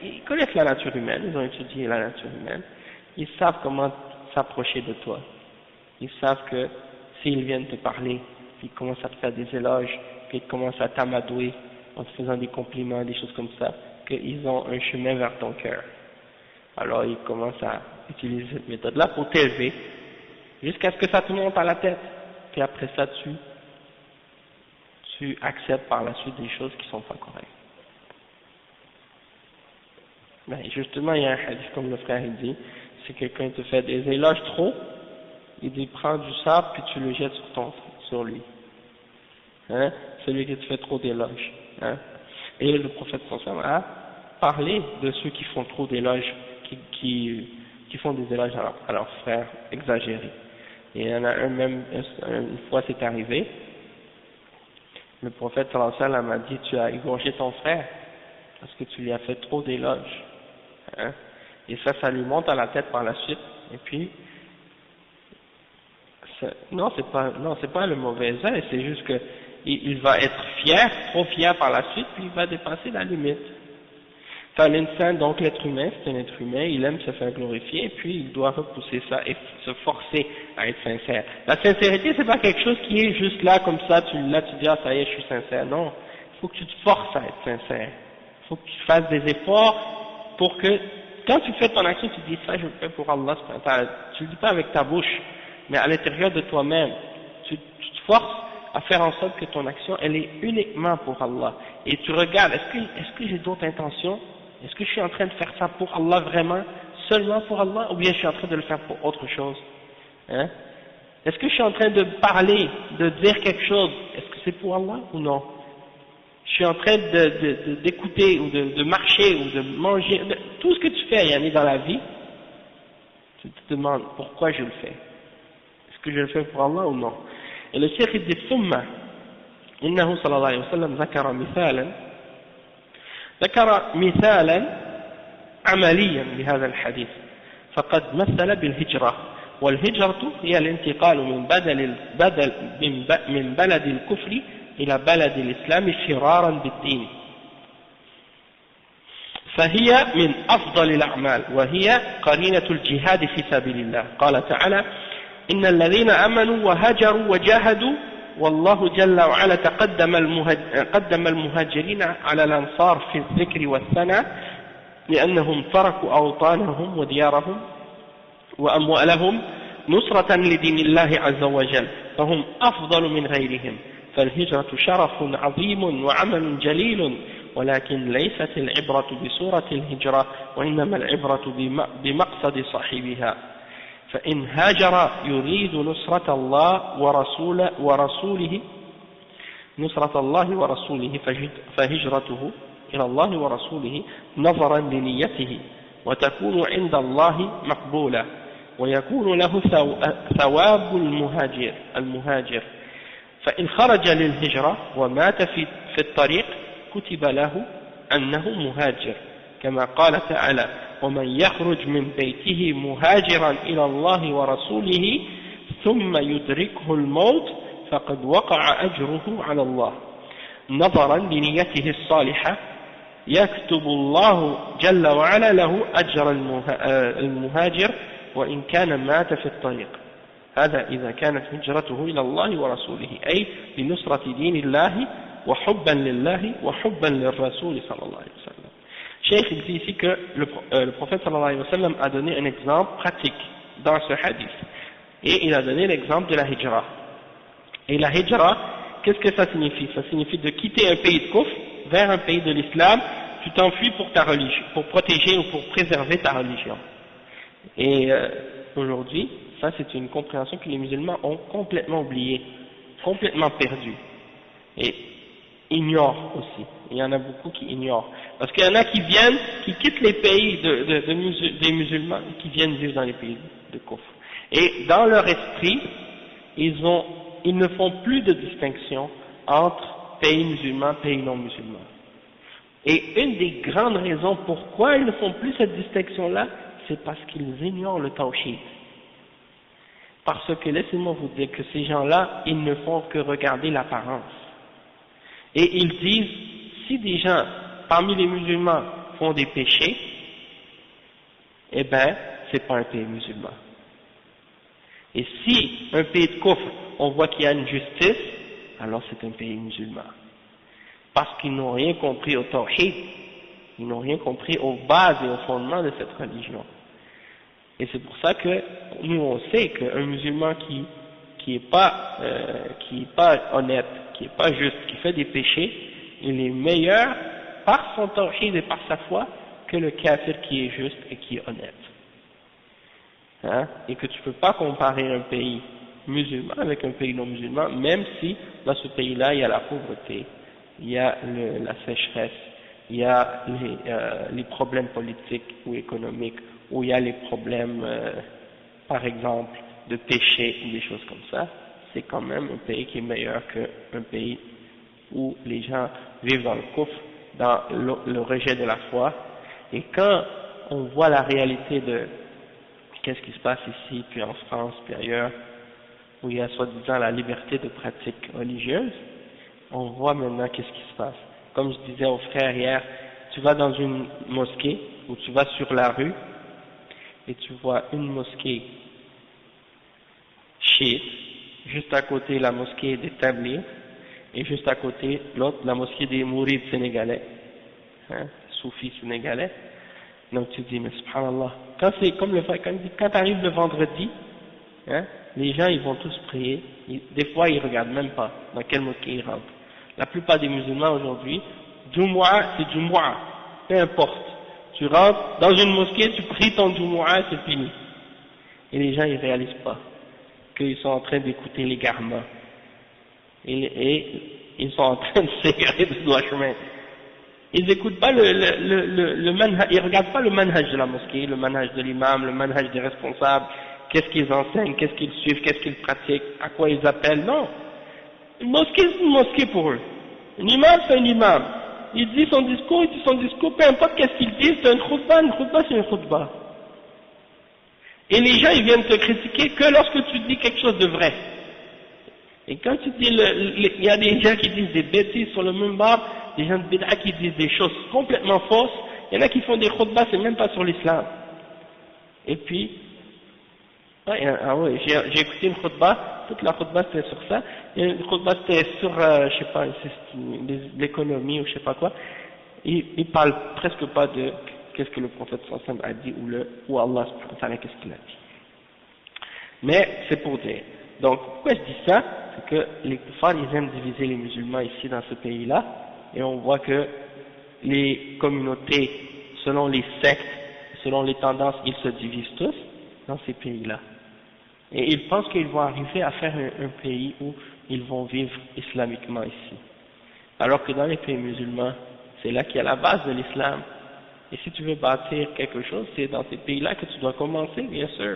ils connaissent la nature humaine, ils ont étudié la nature humaine, ils savent comment s'approcher de toi. Ils savent que s'ils viennent te parler, puis ils commencent à te faire des éloges, puis ils commencent à t'amadouer en te faisant des compliments, des choses comme ça, qu'ils ont un chemin vers ton cœur. Alors ils commencent à utiliser cette méthode-là pour t'élever, jusqu'à ce que ça te monte à la tête. Puis après ça, tu acceptes par la suite des choses qui sont pas correctes. Ben justement, il y a un hadith comme le frère il dit, si quelqu'un te fait des éloges trop, il dit prends du sable puis tu le jettes sur lui. Hein? Celui qui te fait trop d'éloges. Hein? Et le prophète sallallahu a parlé de ceux qui font trop d'éloges, qui font des éloges à leurs frères exagérés. Et il y en a une fois c'est arrivé, le prophète sallallahu alayhi wa sallam a dit tu as égorgé ton frère parce que tu lui as fait trop d'éloges. Hein? Et ça lui monte à la tête par la suite, et puis non c'est pas le mauvais œil, c'est juste que il va être fier, trop fier par la suite, puis il va dépasser la limite. L'insan, donc l'être humain, c'est un être humain, il aime se faire glorifier, et puis il doit repousser ça et se forcer à être sincère. La sincérité, c'est pas quelque chose qui est juste là comme ça, tu dis ah ça y est, je suis sincère. Non, il faut que tu te forces à être sincère. Il faut que tu fasses des efforts pour que quand tu fais ton action, tu dis ça je le fais pour Allah. Tu le dis pas avec ta bouche, mais à l'intérieur de toi-même. Tu te forces à faire en sorte que ton action elle est uniquement pour Allah. Et tu regardes, est-ce que j'ai d'autres intentions? Est-ce que je suis en train de faire ça pour Allah vraiment, seulement pour Allah, ou bien je suis en train de le faire pour autre chose? Hein? Est-ce que je suis en train de parler, de dire quelque chose, est-ce que c'est pour Allah ou non? Je suis en train d'écouter ou de marcher ou de manger, tout ce que tu fais Yanni dans la vie, tu te demandes pourquoi je le fais. Est-ce que je le fais pour Allah ou non? Et le cheikh dit ثم إنه صلى الله عليه وسلم ذكر مثالا عمليا لهذا الحديث فقد مثل بالهجرة والهجرة هي الانتقال من بلد الكفر إلى بلد الإسلام فرارا بالدين فهي من أفضل الأعمال وهي قرينة الجهاد في سبيل الله قال تعالى إن الذين آمنوا وهاجروا وجاهدوا والله جل وعلا قدم المهاجرين على الأنصار في الذكر والثناء لأنهم تركوا أوطانهم وديارهم وأموالهم نصرة لدين الله عز وجل فهم أفضل من غيرهم فالهجرة شرف عظيم وعمل جليل ولكن ليست العبرة بصورة الهجرة وإنما العبرة بمقصد صاحبها فإن هاجر يريد نصرة الله ورسوله فهجرته إلى الله ورسوله نظرا لنيته وتكون عند الله مقبولة ويكون له ثواب المهاجر فإن خرج للهجرة ومات في الطريق كتب له أنه مهاجر كما قال تعالى ومن يخرج من بيته مهاجرا إلى الله ورسوله ثم يدركه الموت فقد وقع أجره على الله نظرا لنيته الصالحة يكتب الله جل وعلا له أجر المهاجر وإن كان مات في الطريق هذا إذا كانت هجرته إلى الله ورسوله أي لنصرة دين الله وحبا لله وحبا للرسول صلى الله عليه وسلم. Cheikh dit ici que le prophète sallallahu alayhi wa sallam a donné un exemple pratique dans ce hadith et il a donné l'exemple de la hijra. Et la hijra, qu'est-ce que ça signifie? Ça signifie de quitter un pays de kufr vers un pays de l'islam, tu t'enfuis pour ta religion, pour protéger ou pour préserver ta religion. Et aujourd'hui, ça c'est une compréhension que les musulmans ont complètement oubliée, complètement perdue. Et ignorent aussi. Il y en a beaucoup qui ignorent. Parce qu'il y en a qui viennent, qui quittent les pays des musulmans et qui viennent vivre dans les pays de kufr. Et dans leur esprit, ils ne font plus de distinction entre pays musulmans, pays non musulmans. Et une des grandes raisons pourquoi ils ne font plus cette distinction-là, c'est parce qu'ils ignorent le tawhid. Parce que laissez-moi vous dire que ces gens-là, ils ne font que regarder l'apparence. Et ils disent, si des gens parmi les musulmans font des péchés, eh ben, c'est pas un pays musulman. Et si un pays de kufr, on voit qu'il y a une justice, alors c'est un pays musulman. Parce qu'ils n'ont rien compris au tawhid, ils n'ont rien compris aux bases et aux fondements de cette religion. Et c'est pour ça que nous on sait qu'un musulman qui est pas honnête, qui est pas juste, qui fait des péchés, il est meilleur par son tawhid et par sa foi que le kafir qui est juste et qui est honnête. Hein? Et que tu ne peux pas comparer un pays musulman avec un pays non musulman, même si dans ce pays-là il y a la pauvreté, il y a la sécheresse, il y a les problèmes politiques ou économiques, ou il y a les problèmes, par exemple, de péché ou des choses comme ça. C'est quand même un pays qui est meilleur qu'un pays où les gens vivent dans le kufr, dans le rejet de la foi. Et quand on voit la réalité de qu'est-ce qui se passe ici, puis en France, puis ailleurs, où il y a soi-disant la liberté de pratique religieuse, on voit maintenant qu'est-ce qui se passe. Comme je disais aux frères hier, tu vas dans une mosquée, ou tu vas sur la rue, et tu vois une mosquée chiite, juste à côté la mosquée des Tablighs, et juste à côté l'autre, la mosquée des Mourides sénégalais, hein, soufis sénégalais. Donc tu dis, mais subhanallah, quand c'est comme quand t'arrives le vendredi, hein, les gens ils vont tous prier, des fois ils regardent même pas dans quelle mosquée ils rentrent. La plupart des musulmans aujourd'hui, Jumu'ah c'est Jumu'ah, peu importe. Tu rentres dans une mosquée, tu pries ton Jumu'ah, c'est fini. Et les gens ils réalisent pas qu'ils sont en train d'écouter les garments. Et ils sont en train de s'égarer de droit chemin. Ils écoutent pas le manhaj, ils regardent pas le manhaj de la mosquée, le manhaj de l'imam, le manhaj des responsables, qu'est-ce qu'ils enseignent, qu'est-ce qu'ils suivent, qu'est-ce qu'ils pratiquent, à quoi ils appellent, non. Une mosquée, c'est une mosquée pour eux. Un imam, c'est un imam. il dit son discours, peu importe qu'est-ce qu'il dit, c'est une khutbah c'est une khutbah. Et les gens, ils viennent te critiquer que lorsque tu dis quelque chose de vrai. Et quand tu dis, il y a des gens qui disent des bêtises sur le minbar, des gens de bid'a qui disent des choses complètement fausses, il y en a qui font des khutbahs, c'est même pas sur l'islam. Et puis, j'ai écouté une khutbah, toute la khutbah c'était sur ça, et une khutbah c'était sur, je sais pas, l'économie ou je sais pas quoi, il parle presque pas de qu'est-ce que le prophète sallallahu alayhi wa sallam a dit ou Allah subhanahu wa ta'ala qu'est-ce qu'il a dit. Mais c'est pour dire. Donc pourquoi je dis ça, c'est que les kuffars ils aiment diviser les musulmans ici dans ce pays-là, et on voit que les communautés, selon les sectes, selon les tendances, ils se divisent tous dans ces pays-là. Et ils pensent qu'ils vont arriver à faire un pays où ils vont vivre islamiquement ici. Alors que dans les pays musulmans, c'est là qu'il y a la base de l'islam. Et si tu veux bâtir quelque chose, c'est dans ces pays-là que tu dois commencer, bien sûr.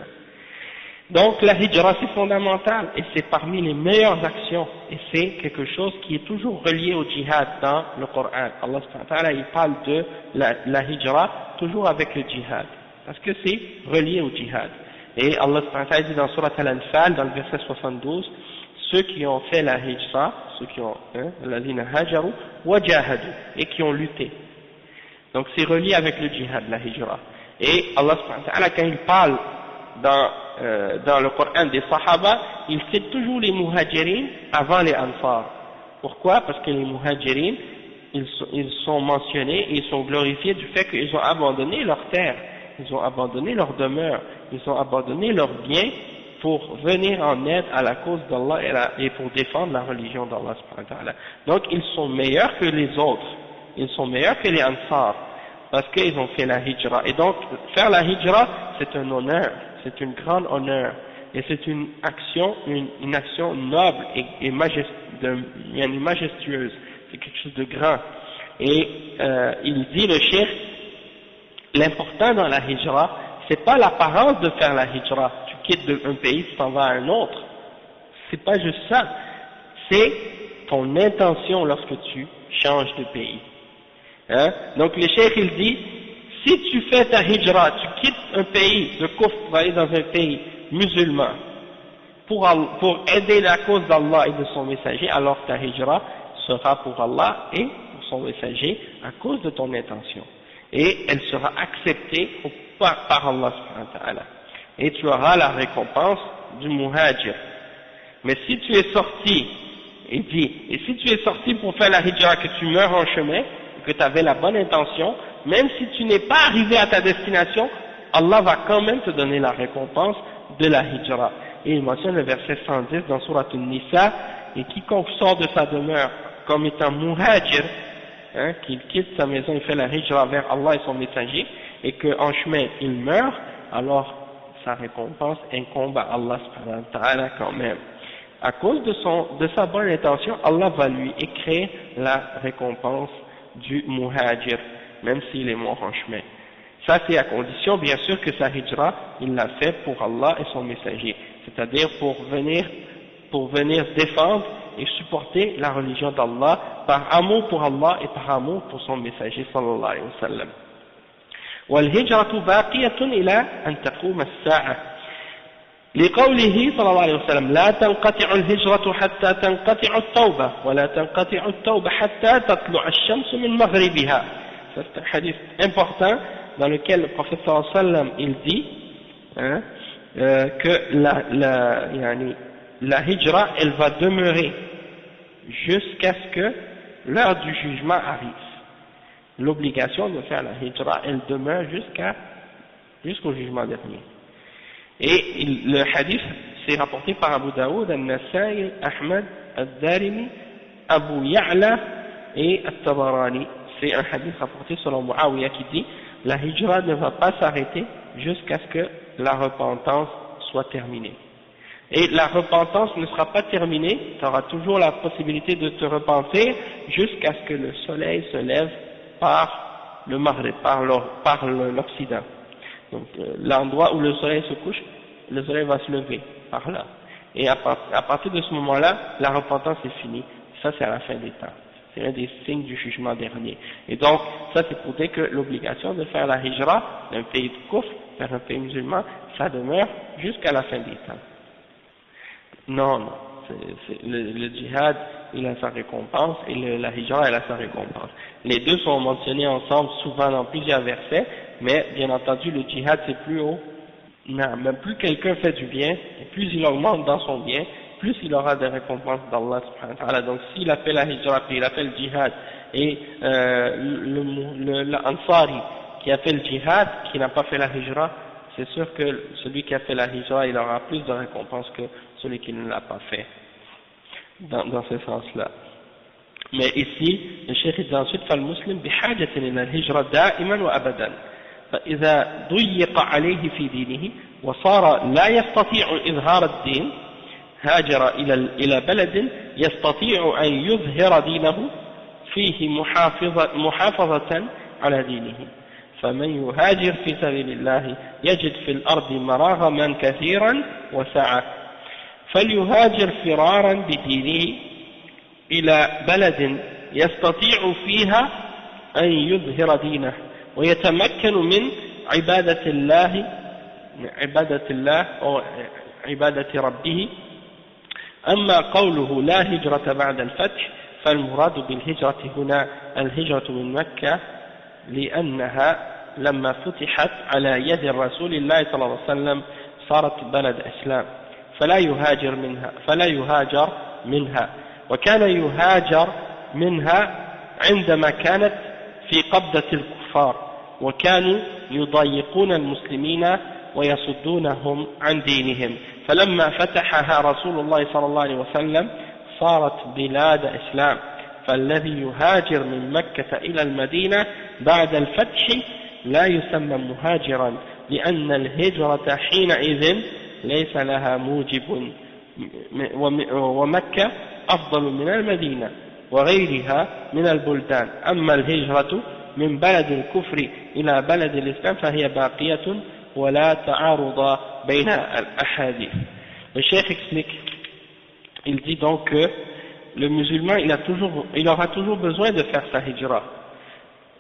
Donc la hijra c'est fondamental et c'est parmi les meilleures actions et c'est quelque chose qui est toujours relié au djihad dans le Coran. Allah subhanahu wa ta'ala il parle de la hijra toujours avec le djihad parce que c'est relié au djihad. Et Allah subhanahu wa ta'ala dit dans Surat Al-Anfal dans le verset 72, ceux qui ont fait la hijra, ceux qui ont l'azina hajaru wa jahadu et qui ont lutté. Donc c'est relié avec le djihad, la hijra. Et Allah subhanahu wa ta'ala quand il parle dans le Coran des Sahaba, il cite toujours les muhajirin avant les ansar. Pourquoi? Parce que les muhajirin, ils sont mentionnés et ils sont glorifiés du fait qu'ils ont abandonné leur terre, ils ont abandonné leur demeure, ils ont abandonné leurs biens pour venir en aide à la cause d'Allah et pour défendre la religion d'Allah subhanahu wa ta'ala. Donc ils sont meilleurs que les autres, ils sont meilleurs que les ansar, parce qu'ils ont fait la hijra. Et donc faire la hijra, c'est un honneur. C'est un grand honneur et c'est une action noble et majestueuse, c'est quelque chose de grand. Et il dit le cheikh, l'important dans la hijra, c'est pas l'apparence de faire la hijra, tu quittes un pays, tu t'en vas à un autre, c'est pas juste ça, c'est ton intention lorsque tu changes de pays. Donc le cheikh il dit, si tu fais ta hijra, tu quittes un pays de kufr pour aller dans un pays musulman pour aider la cause d'Allah et de son messager, alors ta hijra sera pour Allah et pour son messager à cause de ton intention. Et elle sera acceptée par Allah subhanahu wa ta'ala. Et tu auras la récompense du muhajir. Mais si tu es sorti, il dit, et si tu es sorti pour faire la hijra, que tu meurs en chemin, que tu avais la bonne intention, même si tu n'es pas arrivé à ta destination, Allah va quand même te donner la récompense de la hijra. Et il mentionne le verset 110 dans Surat An-Nisa, et quiconque sort de sa demeure comme étant muhajir, qu'il quitte sa maison et fait la hijra vers Allah et son messager, et qu'en chemin il meurt, alors sa récompense incombe à Allah subhanahu wa ta'ala quand même. À cause de sa bonne intention, Allah va lui écrire la récompense du muhajir, même s'il est mort en chemin. Ça c'est à condition bien sûr que sa hijra, il l'a fait pour Allah et son messager, c'est-à-dire pour venir défendre et supporter la religion d'Allah par amour pour Allah et par amour pour son messager sallallahu alayhi wa sallam. والهجرة باقية إلى أن تقوم الساعة لقوله صلى الله عليه وسلم لا تنقطع الهجرة حتى تنقطع التوبة ولا تنقطع التوبة حتى تطلع الشمس من مغربها. C'est un hadith important dans lequel le prophète sallallahu alayhi wa sallam il dit que la hijra elle va demeurer jusqu'à ce que l'heure du jugement arrive. L'obligation de faire la hijra elle demeure jusqu'au jugement dernier. Et le hadith c'est rapporté par Abu Daoud, Al-Nasai, Ahmad, Al-Darimi, Abu Ya'la et Al-Tabarani. C'est un hadith rapporté selon Muawiyah qui dit la hijra ne va pas s'arrêter jusqu'à ce que la repentance soit terminée. Et la repentance ne sera pas terminée, tu auras toujours la possibilité de te repentir jusqu'à ce que le soleil se lève par le Maghreb, par l'Occident. Donc l'endroit où le soleil se couche, le soleil va se lever par là. Et à partir de ce moment-là, la repentance est finie. Ça c'est à la fin des temps. c'est un des signes du jugement dernier. Et donc, ça c'est pour dire que l'obligation de faire la hijra d'un pays de kufr vers un pays musulman, ça demeure jusqu'à la fin des temps. Non, non. Le djihad, il a sa récompense et la hijra, elle a sa récompense. Les deux sont mentionnés ensemble souvent dans plusieurs versets, mais bien entendu, le djihad c'est plus haut. Non, mais plus quelqu'un fait du bien, et plus il augmente dans son bien, plus il aura des récompenses d'Allah subhanahu wa ta'ala. Donc s'il a fait la hijra, puis il a fait le djihad, et l'Ansari qui a fait le djihad, qui n'a pas fait la hijra, c'est sûr que celui qui a fait la hijra, il aura plus de récompenses que celui qui ne l'a pas fait, dans ce sens-là. Mais ici, le cheikh dit ensuite, فالمسلم بحاجة إلى الهجرة دائما وأبدا، فإذا ضيق عليه في دينه وصار لا يستطيع إظهار الدين هاجر إلى بلد يستطيع أن يظهر دينه فيه محافظة على دينه، فمن يهاجر في سبيل الله يجد في الأرض مراغما كثيرا وسعة، فليهاجر فرارا بدينه إلى بلد يستطيع فيها أن يظهر دينه ويتمكن من عبادة الله أو عبادة ربه. أما قوله لا هجرة بعد الفتح فالمراد بالهجرة هنا الهجرة من مكة، لأنها لما فتحت على يد الرسول الله صلى الله عليه وسلم صارت بلد إسلام، فلا يهاجر منها، وكان يهاجر منها عندما كانت في قبضة الكفار وكانوا يضايقون المسلمين ويصدونهم عن دينهم، فلما فتحها رسول الله صلى الله عليه وسلم صارت بلاد إسلام، فالذي يهاجر من مكة إلى المدينة بعد الفتح لا يسمى مهاجرا، لأن الهجرة حينئذ ليس لها موجب، ومكة أفضل من المدينة وغيرها من البلدان، أما الهجرة من بلد الكفر إلى بلد الإسلام فهي باقية ولا تعارض بين الأحاديث. Le cheikh explique, il dit donc que le musulman il aura toujours besoin de faire sa hijra.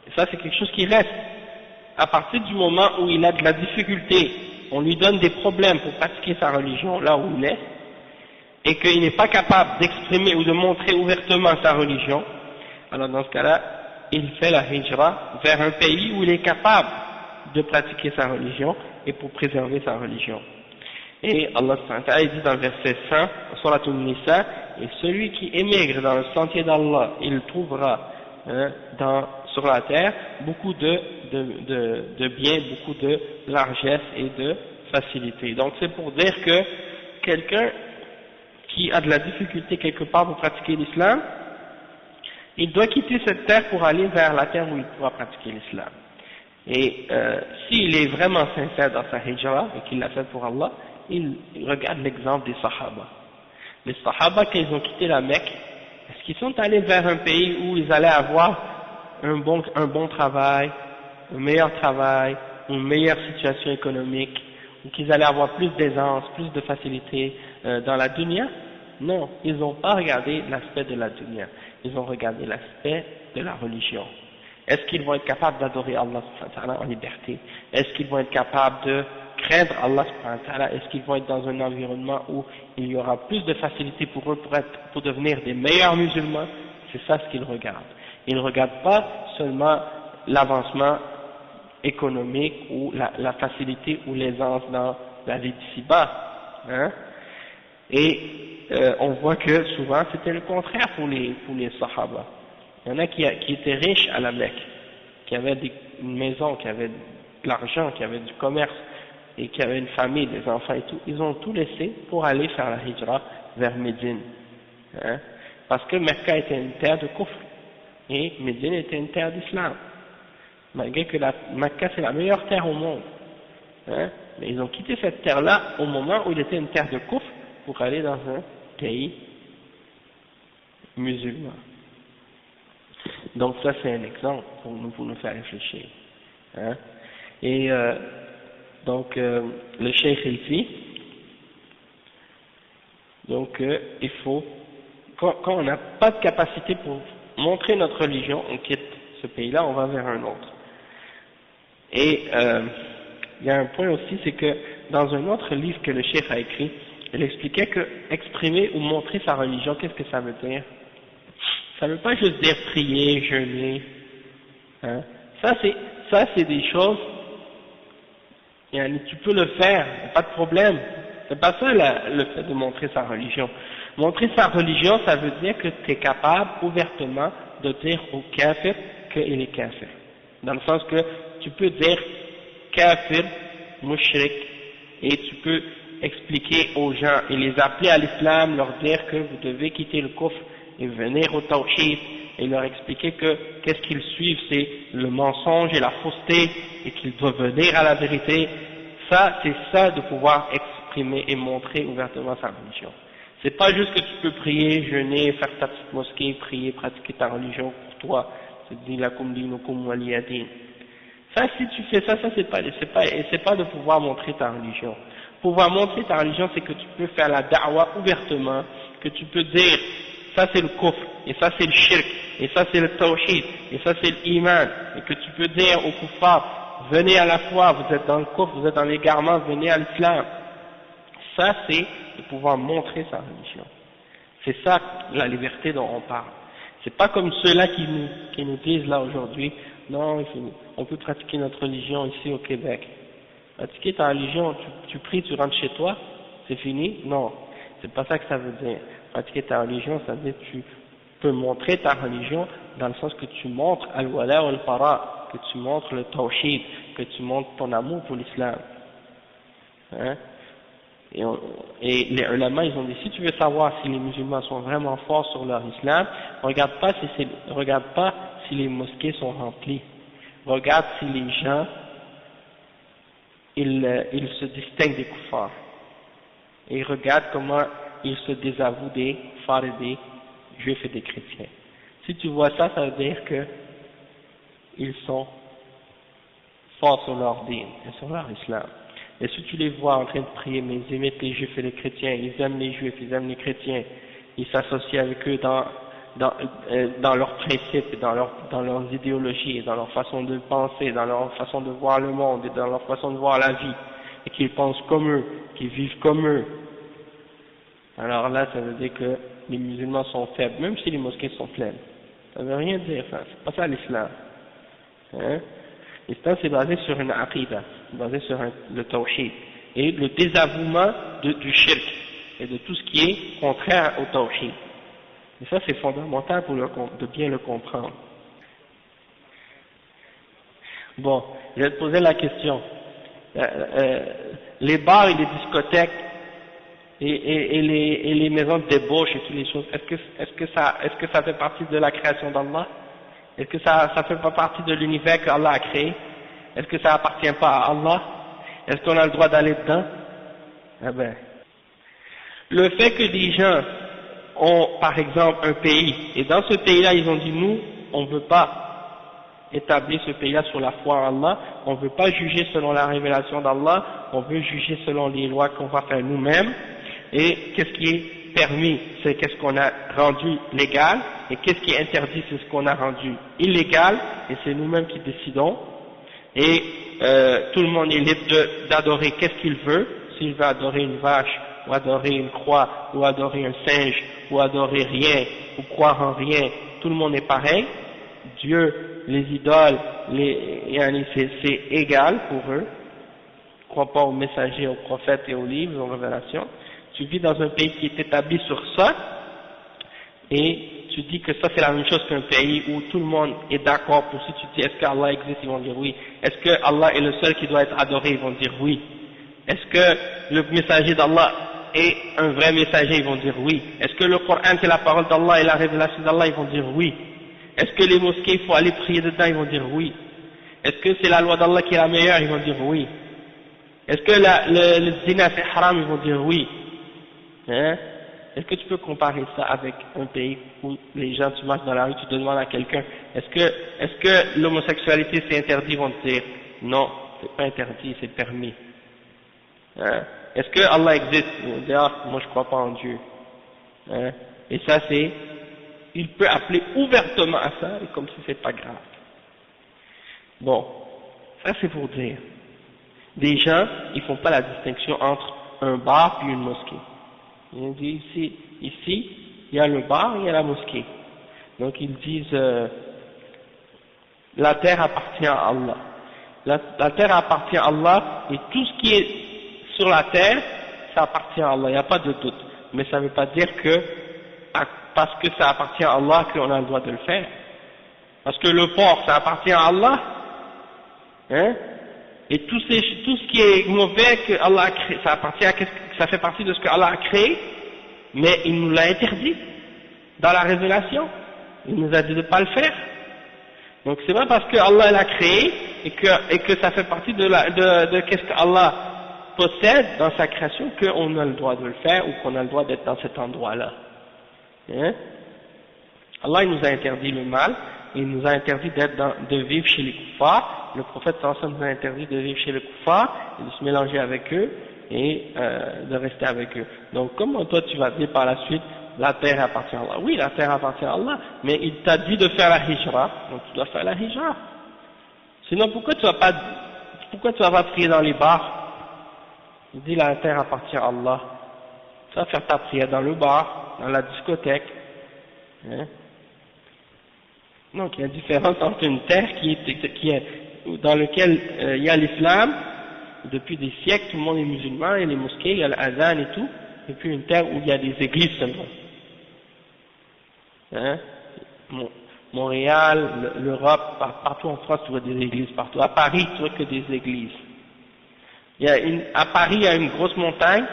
Et ça c'est quelque chose qui reste. À partir du moment où il a de la difficulté, on lui donne des problèmes pour pratiquer sa religion là où il est, et qu'il n'est pas capable d'exprimer ou de montrer ouvertement sa religion, alors dans ce cas-là, il fait la hijra vers un pays où il est capable de pratiquer sa religion et pour préserver sa religion. Et Allah dit dans le verset 100, Surat An-Nisa, et celui qui émigre dans le sentier d'Allah, il trouvera sur la terre beaucoup de biens, beaucoup de largesse et de facilité. Donc c'est pour dire que quelqu'un qui a de la difficulté quelque part pour pratiquer l'islam, il doit quitter cette terre pour aller vers la terre où il pourra pratiquer l'islam. Et s'il est vraiment sincère dans sa hijra et qu'il l'a fait pour Allah, il regarde l'exemple des Sahaba. Les Sahaba, quand ils ont quitté la Mecque, est-ce qu'ils sont allés vers un pays où ils allaient avoir un bon travail, un meilleur travail, une meilleure situation économique, ou qu'ils allaient avoir plus d'aisance, plus de facilité dans la dunya? Non, ils n'ont pas regardé l'aspect de la dunya, ils ont regardé l'aspect de la religion. Est-ce qu'ils vont être capables d'adorer Allah en liberté? Est-ce qu'ils vont être capables de craindre Allah? Est-ce qu'ils vont être dans un environnement où il y aura plus de facilité pour eux pour devenir des meilleurs musulmans? C'est ça ce qu'ils regardent. Ils ne regardent pas seulement l'avancement économique ou la facilité ou l'aisance dans la vie d'ici-bas. Hein? Et on voit que souvent c'était le contraire pour les Sahaba. Il y en a qui étaient riches à la Mecque, qui avaient une maison, qui avaient de l'argent, qui avaient du commerce, et qui avaient une famille, des enfants et tout. Ils ont tout laissé pour aller faire la hijra vers Médine. Hein? Parce que Mecca était une terre de kufr, et Médine était une terre d'islam. Malgré que Mecca c'est la meilleure terre au monde. Hein? Mais ils ont quitté cette terre-là au moment où il était une terre de kufr pour aller dans un pays musulman. Donc ça c'est un exemple pour nous faire réfléchir. Hein? Et donc le cheikh il dit, donc il faut, quand on n'a pas de capacité pour montrer notre religion, on quitte ce pays-là, on va vers un autre. Et il y a un point aussi, c'est que dans un autre livre que le cheikh a écrit, il expliquait que exprimer ou montrer sa religion, qu'est-ce que ça veut dire? Ça ne veut pas juste dire prier, jeûner. Hein? Ça c'est des choses, tu peux le faire, pas de problème. C'est pas ça le fait de montrer sa religion. Montrer sa religion, ça veut dire que tu es capable ouvertement de dire au kafir qu'il est kafir. Dans le sens que tu peux dire kafir, mushrik, et tu peux expliquer aux gens et les appeler à l'islam, leur dire que vous devez quitter le kufr et venir au tawhid, et leur expliquer que qu'est-ce qu'ils suivent, c'est le mensonge et la fausseté, et qu'ils doivent venir à la vérité. Ça, c'est ça de pouvoir exprimer et montrer ouvertement sa religion. C'est pas juste que tu peux prier, jeûner, faire ta petite mosquée, prier, pratiquer ta religion pour toi. C'est dit lakum dinukum waliyadin. Ça, si tu fais ça, c'est pas de pouvoir montrer ta religion. Pouvoir montrer ta religion, c'est que tu peux faire la da'wa ouvertement, que tu peux dire, ça c'est le kufr, et ça c'est le shirk, et ça c'est le tawhid, et ça c'est l'iman, et que tu peux dire aux kuffars, venez à la foi, vous êtes dans le kufr, vous êtes dans l'égarement, venez à l'islam. Ça c'est de pouvoir montrer sa religion. C'est ça la liberté dont on parle. C'est pas comme ceux-là qui nous disent là aujourd'hui, non, on peut pratiquer notre religion ici au Québec. Pratiquer ta religion, tu pries, tu rentres chez toi, c'est fini? Non, c'est pas ça que ça veut dire. Pratiquer ta religion, ça veut dire que tu peux montrer ta religion dans le sens que tu montres al-wala ou al-para, que tu montres le tawhid, que tu montres ton amour pour l'islam. Hein? Et les ulama, ils ont dit, si tu veux savoir si les musulmans sont vraiment forts sur leur islam, regarde pas si les mosquées sont remplies. Regarde si les gens, ils se distinguent des kuffars. Et regarde comment ils se désavouent des kuffars et des juifs et des chrétiens. Si tu vois ça, ça veut dire que ils sont forts sur leur dîn et sur leur islam. Et si tu les vois en train de prier, mais ils imitent les juifs et les chrétiens, ils aiment les juifs, ils aiment les chrétiens, ils s'associent avec eux dans leurs principes, dans leurs idéologies, dans leur façon de penser, dans leur façon de voir le monde et dans leur façon de voir la vie, et qu'ils pensent comme eux, qu'ils vivent comme eux. Alors là, ça veut dire que les musulmans sont faibles, même si les mosquées sont pleines. Ça veut rien dire, ça. C'est pas ça l'islam. Hein? L'islam, c'est basé sur une aqidah, c'est basé sur le tawhid, et le désavouement du shirk, et de tout ce qui est contraire au tawhid. Et ça, c'est fondamental de bien le comprendre. Bon, je vais te poser la question. Les bars et les discothèques et les maisons de débauche et toutes les choses, est-ce que ça fait partie de la création d'Allah? Est-ce que ça fait pas partie de l'univers qu'Allah a créé? Est-ce que ça appartient pas à Allah? Est-ce qu'on a le droit d'aller dedans? Eh ben, le fait que des gens ont, par exemple, un pays, et dans ce pays-là, ils ont dit, nous, on ne veut pas établir ce pays-là sur la foi en Allah, on ne veut pas juger selon la révélation d'Allah, on veut juger selon les lois qu'on va faire nous-mêmes, et qu'est-ce qui est permis, c'est qu'est-ce qu'on a rendu légal, et qu'est-ce qui est interdit, c'est ce qu'on a rendu illégal, et c'est nous-mêmes qui décidons, et tout le monde est libre d'adorer qu'est-ce qu'il veut, s'il veut adorer une vache, ou adorer une croix, ou adorer un singe, ou adorer rien, ou croire en rien, tout le monde est pareil. Dieu, les idoles, c'est égal pour eux. Ne crois pas aux messagers, aux prophètes et aux livres, aux révélations. Tu vis dans un pays qui est établi sur ça, et tu dis que ça c'est la même chose qu'un pays où tout le monde est d'accord pour si tu dis est-ce qu'Allah existe, ils vont dire oui. Est-ce que Allah est le seul qui doit être adoré, ils vont dire oui. Est-ce que le messager d'Allah est un vrai messager, ils vont dire oui. Est-ce que le Coran c'est la parole d'Allah et la révélation d'Allah, ils vont dire oui. Est-ce que les mosquées, il faut aller prier dedans, ils vont dire oui. Est-ce que c'est la loi d'Allah qui est la meilleure, ils vont dire oui. Est-ce que le zina c'est haram, ils vont dire oui. Hein? Est-ce que tu peux comparer ça avec un pays où les gens, tu marches dans la rue, tu demandes à quelqu'un, est-ce que l'homosexualité c'est interdit, ils vont te dire non, c'est pas interdit, c'est permis. Hein? Est-ce que Allah existe? Ils vont dire, moi je crois pas en Dieu. Hein? Et ça c'est il peut appeler ouvertement à ça, et comme si c'est pas grave. Bon, ça c'est pour dire. Des gens, ils font pas la distinction entre un bar et une mosquée. Ils disent ici, il y a le bar, il y a la mosquée. Donc ils disent, la terre appartient à Allah. La terre appartient à Allah, et tout ce qui est sur la terre, ça appartient à Allah, il n'y a pas de doute. Mais ça ne veut pas dire que, parce que ça appartient à Allah, qu'on a le droit de le faire. Parce que le porc, ça appartient à Allah, hein, et tout ce qui est mauvais que Allah a créé, ça fait partie de ce que Allah a créé, mais il nous l'a interdit dans la révélation. Il nous a dit de ne pas le faire. Donc c'est pas parce que Allah l'a créé et que ça fait partie de qu'est-ce que Allah possède dans sa création qu'on a le droit de le faire ou qu'on a le droit d'être dans cet endroit-là. Hein? Allah il nous a interdit le mal, il nous a interdit de vivre chez les kuffars. Le prophète sallallahu alayhi wa sallam nous a interdit de vivre chez les kuffars et de se mélanger avec eux et de rester avec eux. Donc comment toi tu vas dire par la suite la terre appartient à Allah? Oui, la terre appartient à Allah, mais il t'a dit de faire la hijra, donc tu dois faire la hijra. Sinon pourquoi tu vas pas prier dans les bars? Il dit la terre appartient à Allah. Tu vas faire ta prière dans le bar, dans la discothèque. Hein? Donc il y a une différence entre une terre dans laquelle il y a l'islam, depuis des siècles, tout le monde est musulman, et les mosquées, il y a l'adhan et tout, et puis une terre où il y a des églises seulement. Hein? Montréal, l'Europe, partout en France, tu vois des églises, partout. À Paris, tu vois que des églises. À Paris, il y a une grosse montagne,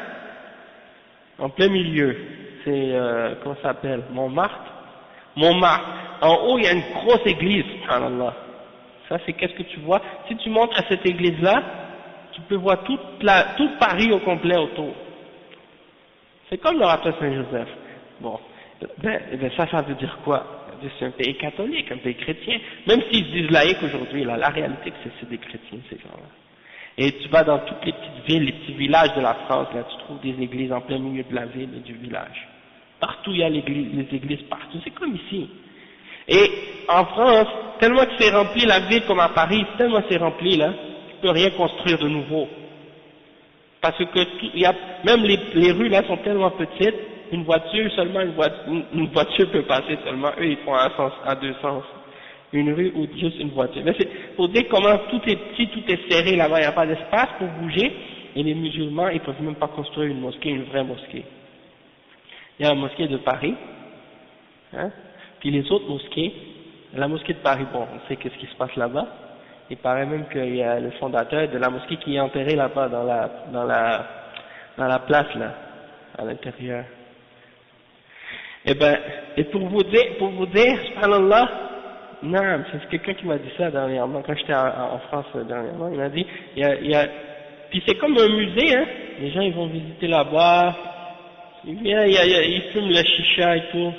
en plein milieu. C'est, comment ça s'appelle? Montmartre. En haut, il y a une grosse église, subhanallah. Ça, c'est qu'est-ce que tu vois? Si tu montes à cette église-là, tu peux voir tout Paris au complet autour. C'est comme le rappel Saint-Joseph. Bon, ça veut dire quoi? C'est un pays catholique, un pays chrétien. Même s'ils se disent laïcs aujourd'hui, la réalité c'est des chrétiens, ces gens-là. Et tu vas dans toutes les petites villes, les petits villages de la France, là, tu trouves des églises en plein milieu de la ville et du village. Partout il y a les églises partout, c'est comme ici. Et en France, tellement que c'est rempli la ville comme à Paris, tellement c'est rempli là, tu peux rien construire de nouveau. Parce que même les rues là sont tellement petites, une voiture peut passer seulement, eux ils font à deux sens. Une rue ou juste une voiture. Mais c'est pour dire comment tout est petit, tout est serré là-bas, il n'y a pas d'espace pour bouger, et les musulmans ils peuvent même pas construire une mosquée, une vraie mosquée. Il y a la mosquée de Paris, hein, puis les autres mosquées, la mosquée de Paris, bon, on sait qu'est-ce qui se passe là-bas. Il paraît même qu'il y a le fondateur de la mosquée qui est enterré là-bas dans la place là, à l'intérieur. Et pour vous dire, subhanallah, non, c'est quelqu'un qui m'a dit ça dernièrement, quand j'étais en France dernièrement, il m'a dit, puis c'est comme un musée, hein, les gens ils vont visiter là-bas, ils fument le chicha et tout.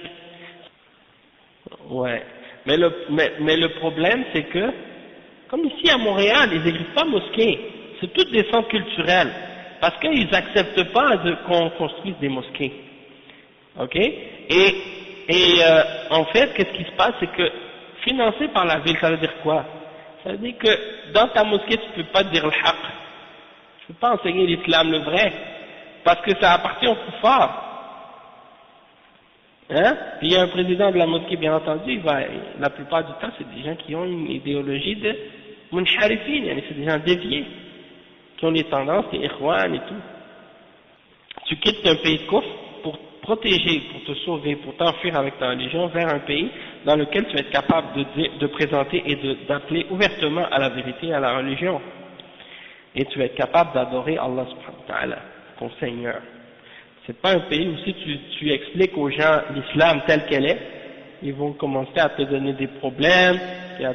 Ouais. Mais le problème c'est que, comme ici à Montréal, ils n'écrivent pas mosquées, c'est toutes des centres culturels, parce qu'ils n'acceptent pas qu'on construise des mosquées. Ok? Et en fait, qu'est-ce qui se passe, c'est que financé par la ville, ça veut dire quoi? Ça veut dire que dans ta mosquée, tu ne peux pas dire le haqq, tu ne peux pas enseigner l'islam le vrai, parce que ça appartient aux kuffars. Hein? Puis il y a un président de la mosquée, bien entendu, la plupart du temps, c'est des gens qui ont une idéologie de munharifin, c'est des gens déviés, qui ont des tendances, des ikhwan et tout. Tu quittes un pays de kufr pour protéger, pour te sauver, pour t'enfuir avec ta religion vers un pays dans lequel tu vas être capable de présenter et d'appeler ouvertement à la vérité et à la religion. Et tu vas être capable d'adorer Allah subhanahu wa ta'ala, ton Seigneur. C'est pas un pays où si tu expliques aux gens l'islam tel qu'elle est, ils vont commencer à te donner des problèmes, et à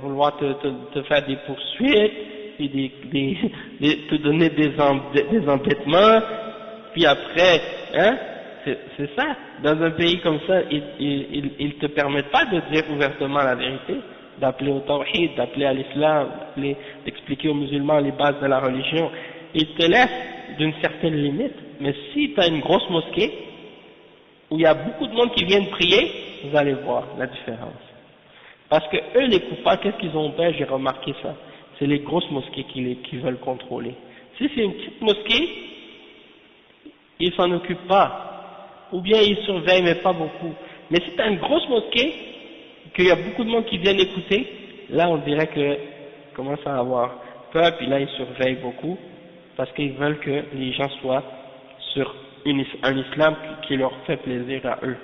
vouloir te faire des poursuites, et te donner des embêtements, puis après, hein, c'est ça. Dans un pays comme ça, ils te permettent pas de dire ouvertement la vérité, d'appeler au tawhid, d'appeler à l'islam, d'expliquer aux musulmans les bases de la religion. Ils te laissent d'une certaine limite, mais si tu as une grosse mosquée, où il y a beaucoup de monde qui viennent prier, vous allez voir la différence. Parce que eux, les koufars, qu'est-ce qu'ils ont fait? J'ai remarqué ça. C'est les grosses mosquées qui veulent contrôler. Si c'est une petite mosquée, ils s'en occupent pas. Ou bien ils surveillent, mais pas beaucoup. Mais si c'est une grosse mosquée, qu'il y a beaucoup de monde qui viennent écouter, là on dirait que commence à avoir peur, puis là ils surveillent beaucoup, parce qu'ils veulent que les gens soient sur un islam qui leur fait plaisir à eux.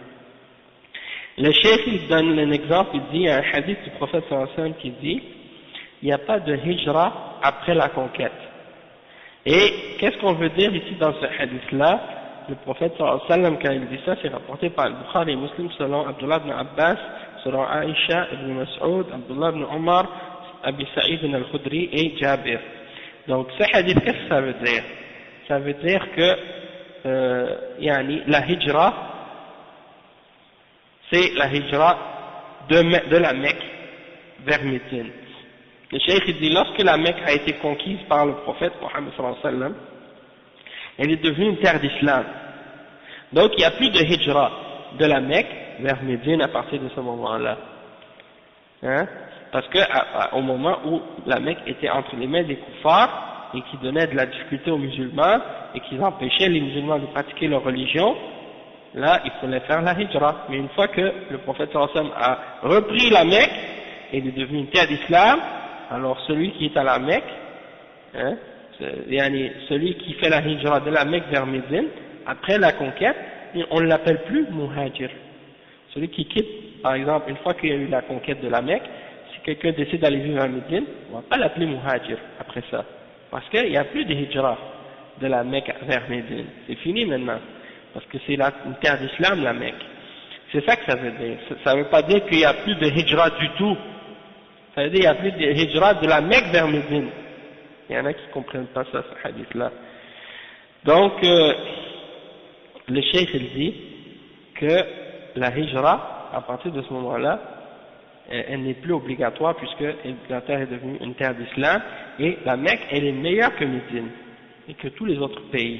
Le cheikh il donne un exemple, il dit, un hadith du prophète sallallahu alayhi wa sallam qui dit, il n'y a pas de hijra après la conquête. Et qu'est-ce qu'on veut dire ici dans ce hadith-là? Le prophète sallallahu alayhi wa sallam, quand il dit ça, c'est rapporté par Bukhari et Muslim selon Abdullah ibn Abbas, selon Aïcha ibn Mas'ud, Abdullah ibn Omar, Abi Sa'id al-Khudri et Jabir. Donc ce hadith, qu'est-ce que ça veut dire? Ça veut dire que la hijra, c'est la hijra de la Mecque vers Médine. Le cheikh il dit, lorsque la Mecque a été conquise par le prophète Mohammed sallallahu alayhi wa sallam, elle est devenue une terre d'islam. Donc il n'y a plus de hijra de la Mecque vers Médine à partir de ce moment-là. Hein? Parce que au moment où la Mecque était entre les mains des koufars et qui donnait de la difficulté aux musulmans et qui empêchait les musulmans de pratiquer leur religion, là il fallait faire la hijra. Mais une fois que le prophète sallallahu alayhi wa sallam a repris la Mecque et il est devenu une terre d'islam, alors celui qui est à la Mecque, hein, celui qui fait la hijra de la Mecque vers Médine, après la conquête, on ne l'appelle plus muhajir. Celui qui quitte, par exemple, une fois qu'il y a eu la conquête de la Mecque, si quelqu'un décide d'aller vivre à Médine, on ne va pas l'appeler muhajir après ça. Parce qu'il n'y a plus de hijra de la Mecque vers Médine. C'est fini maintenant. Parce que c'est une terre d'islam, la Mecque. C'est ça que ça veut dire. Ça ne veut pas dire qu'il n'y a plus de hijra du tout. Ça veut dire qu'il n'y a plus de hijra de la Mecque vers Médine. Il y en a qui ne comprennent pas ça, ce hadith-là. Donc, le cheikh il dit que la hijra, à partir de ce moment-là, elle n'est plus obligatoire puisque la terre est devenue une terre d'islam et la Mecque, elle est meilleure que Médine et que tous les autres pays.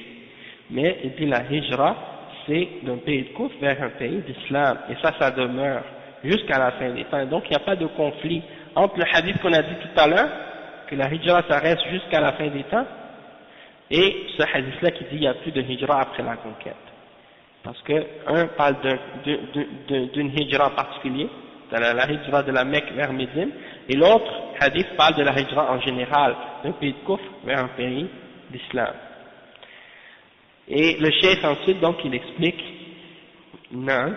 Mais il dit la hijra, c'est d'un pays de Kouf vers un pays d'islam et ça demeure jusqu'à la fin des temps. Donc, il n'y a pas de conflit entre le hadith qu'on a dit tout à l'heure, que la hijra ça reste jusqu'à la fin des temps, et ce hadith-là qui dit qu'il n'y a plus de hijra après la conquête. Parce que un parle d'une hijra particulière, la hijra de la Mecque vers Médine, et l'autre hadith parle de la hijra en général, d'un pays de Kouf vers un pays d'islam. Et le cheikh ensuite, donc, il explique, non,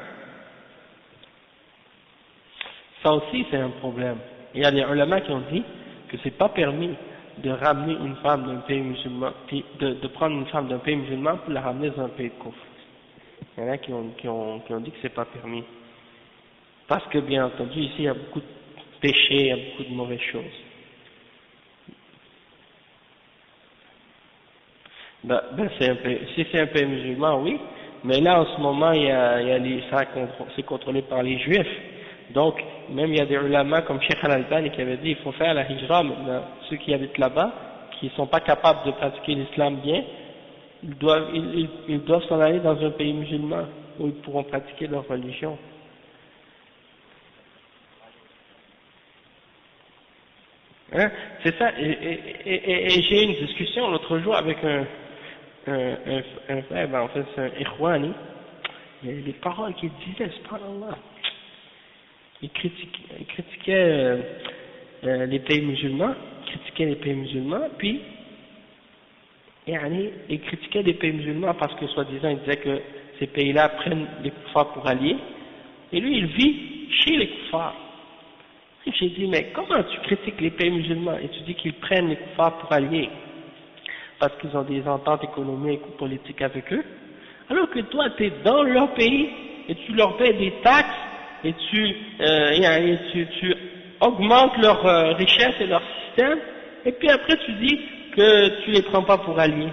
ça aussi c'est un problème. Il y a des ulama qui ont dit que c'est pas permis de ramener une femme d'un pays musulman, de prendre une femme d'un pays musulman pour la ramener dans un pays de Kouf. Il y en a qui ont dit que c'est pas permis. Parce que bien entendu ici il y a beaucoup de péchés, il y a beaucoup de mauvaises choses. Si c'est un pays musulman, oui, mais là en ce moment c'est contrôlé par les juifs. Donc, même il y a des ulama comme Cheikh Al-Albani qui avait dit il faut faire la hijra maintenant. Ceux qui habitent là-bas, qui ne sont pas capables de pratiquer l'islam bien, ils doivent s'en aller dans un pays musulman où ils pourront pratiquer leur religion. Hein? C'est ça, et j'ai eu une discussion l'autre jour avec un frère, en fait c'est un ikhwani, il y a des paroles qu'il disait, subhanallah. Il critiquait les pays musulmans, puis il critiquait les pays musulmans parce que soi-disant il disait que ces pays-là prennent les koufars pour alliés, et lui il vit chez les koufars. Et j'ai dit, mais comment tu critiques les pays musulmans et tu dis qu'ils prennent les koufars pour alliés parce qu'ils ont des ententes économiques ou politiques avec eux, alors que toi tu es dans leur pays et tu leur payes des taxes et tu augmentes leur richesse et leur système, et puis après tu dis que tu les prends pas pour alliés.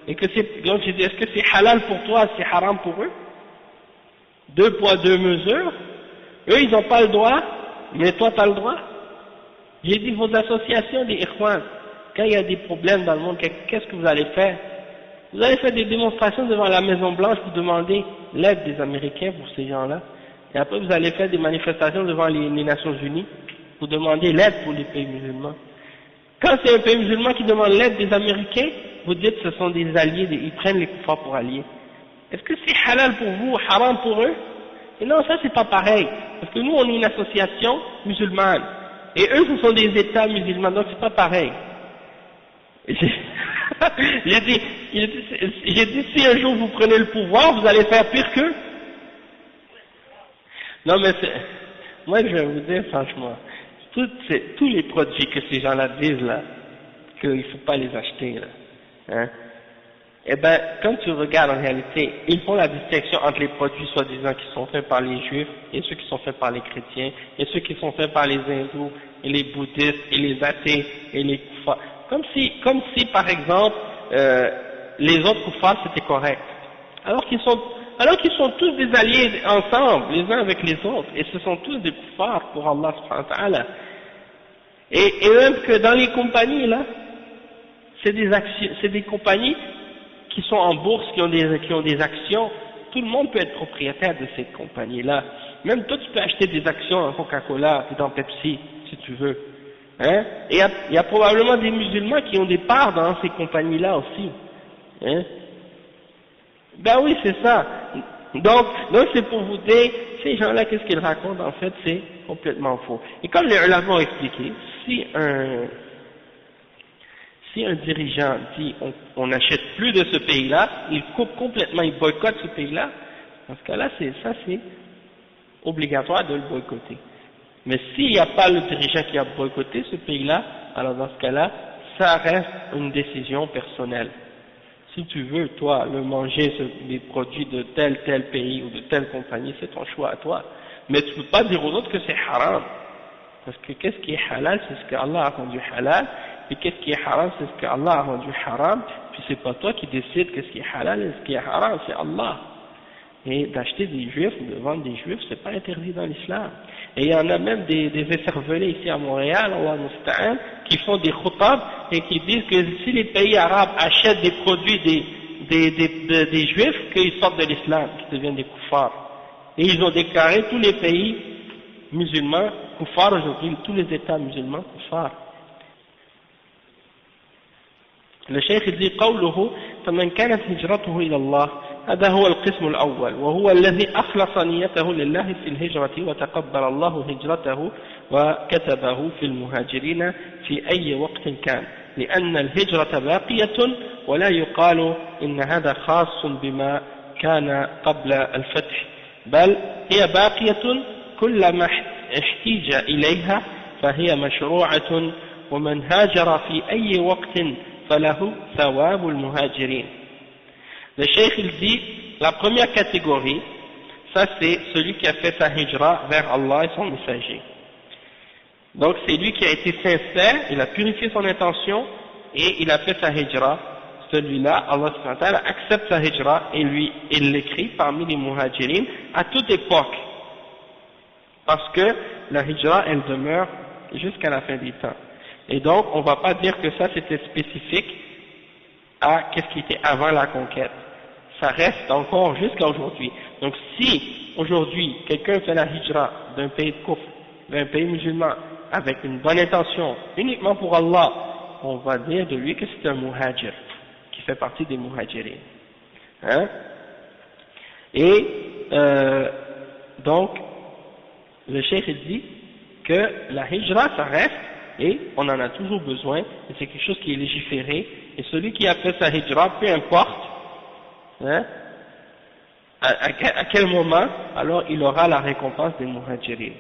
Et que donc j'ai dit, est-ce que c'est halal pour toi, c'est haram pour eux? 2 poids, 2 mesures. Eux ils n'ont pas le droit, mais toi tu as le droit. J'ai dit, vos associations des ikhwan, quand il y a des problèmes dans le monde, qu'est-ce que vous allez faire? Vous allez faire des démonstrations devant la Maison Blanche pour demander l'aide des Américains pour ces gens-là. Et après vous allez faire des manifestations devant les Nations Unies pour demander l'aide pour les pays musulmans. Quand c'est un pays musulman qui demande l'aide des Américains, vous dites que ce sont des alliés, ils prennent les kuffars pour alliés. Est-ce que c'est halal pour vous, haram pour eux? Et non, ça c'est pas pareil. Parce que nous on est une association musulmane. Et eux ce sont des États musulmans, donc c'est pas pareil. J'ai dit, si un jour vous prenez le pouvoir, vous allez faire pire qu'eux. Non mais moi je vais vous dire franchement, tous les produits que ces gens-là disent là, qu'il ne faut pas les acheter là, hein, eh ben quand tu regardes en réalité, ils font la distinction entre les produits soi-disant qui sont faits par les juifs et ceux qui sont faits par les chrétiens et ceux qui sont faits par les hindous et les bouddhistes et les athées et les kuffars. Comme si par exemple les autres kuffars c'était correct, alors qu'ils sont tous des alliés ensemble, les uns avec les autres, et ce sont tous des kuffars pour Allah subhanahu wa ta'ala. Et même que dans les compagnies là, c'est des compagnies qui sont en bourse, qui ont des actions, tout le monde peut être propriétaire de ces compagnies là. Même toi tu peux acheter des actions dans Coca-Cola et dans Pepsi, si tu veux. Hein? Et il y a probablement des musulmans qui ont des parts dans ces compagnies-là aussi. Hein? Ben oui, c'est ça. Donc c'est pour vous dire, ces gens-là, qu'est-ce qu'ils racontent, en fait, c'est complètement faux. Et comme les ulama ont expliqué, si un dirigeant dit on n'achète plus de ce pays-là, il coupe complètement, il boycotte ce pays-là, dans ce cas-là, c'est obligatoire de le boycotter. Mais s'il n'y a pas le dirigeant qui a boycotté ce pays-là, alors dans ce cas-là, ça reste une décision personnelle. Si tu veux, toi, manger des produits de tel pays ou de telle compagnie, c'est ton choix à toi. Mais tu ne peux pas dire aux autres que c'est haram. Parce que qu'est-ce qui est halal, c'est ce qu'Allah a rendu halal, et qu'est-ce qui est haram, c'est ce qu'Allah a rendu haram, puis c'est pas toi qui décides qu'est-ce qui est halal et ce qui est haram, c'est Allah. Et d'acheter des juifs ou de vendre des juifs, c'est pas interdit dans l'islam. Et il y en a même des écervelés ici à Montréal, Allah Musta'an, qui font des khutab et qui disent que si les pays arabes achètent des produits des juifs, qu'ils sortent de l'islam, qu'ils deviennent des kuffars. Et ils ont déclaré tous les pays musulmans kuffars aujourd'hui, tous les États musulmans kuffars. Le cheikh dit قوله فمن كانت هجرته إلى الله هذا هو القسم الأول وهو الذي أخلص نيته لله في الهجرة وتقبل الله هجرته وكتبه في المهاجرين في أي وقت كان لأن الهجرة باقية ولا يقال إن هذا خاص بما كان قبل الفتح بل هي باقية كلما احتيج إليها فهي مشروعة ومن هاجر في أي وقت فله ثواب المهاجرين. Le cheikh il dit, la première catégorie, ça c'est celui qui a fait sa hijra vers Allah et son messager. Donc c'est lui qui a été sincère, il a purifié son intention et il a fait sa hijra. Celui-là, Allah subhanahu wa ta'ala accepte sa hijra et il l'écrit parmi les muhajirin à toute époque. Parce que la hijra elle demeure jusqu'à la fin des temps. Et donc on ne va pas dire que ça c'était spécifique à qu'est-ce qui était avant la conquête. Ça reste encore jusqu'à aujourd'hui. Donc si aujourd'hui quelqu'un fait la hijra d'un pays de kufr, d'un pays musulman, avec une bonne intention, uniquement pour Allah, on va dire de lui que c'est un muhajir, qui fait partie des muhajirin. Hein? Et donc le cheikh dit que la hijra ça reste et on en a toujours besoin, et c'est quelque chose qui est légiféré, et celui qui a fait sa hijra, peu importe, hein, à quel moment, alors il aura la récompense des muhajirin.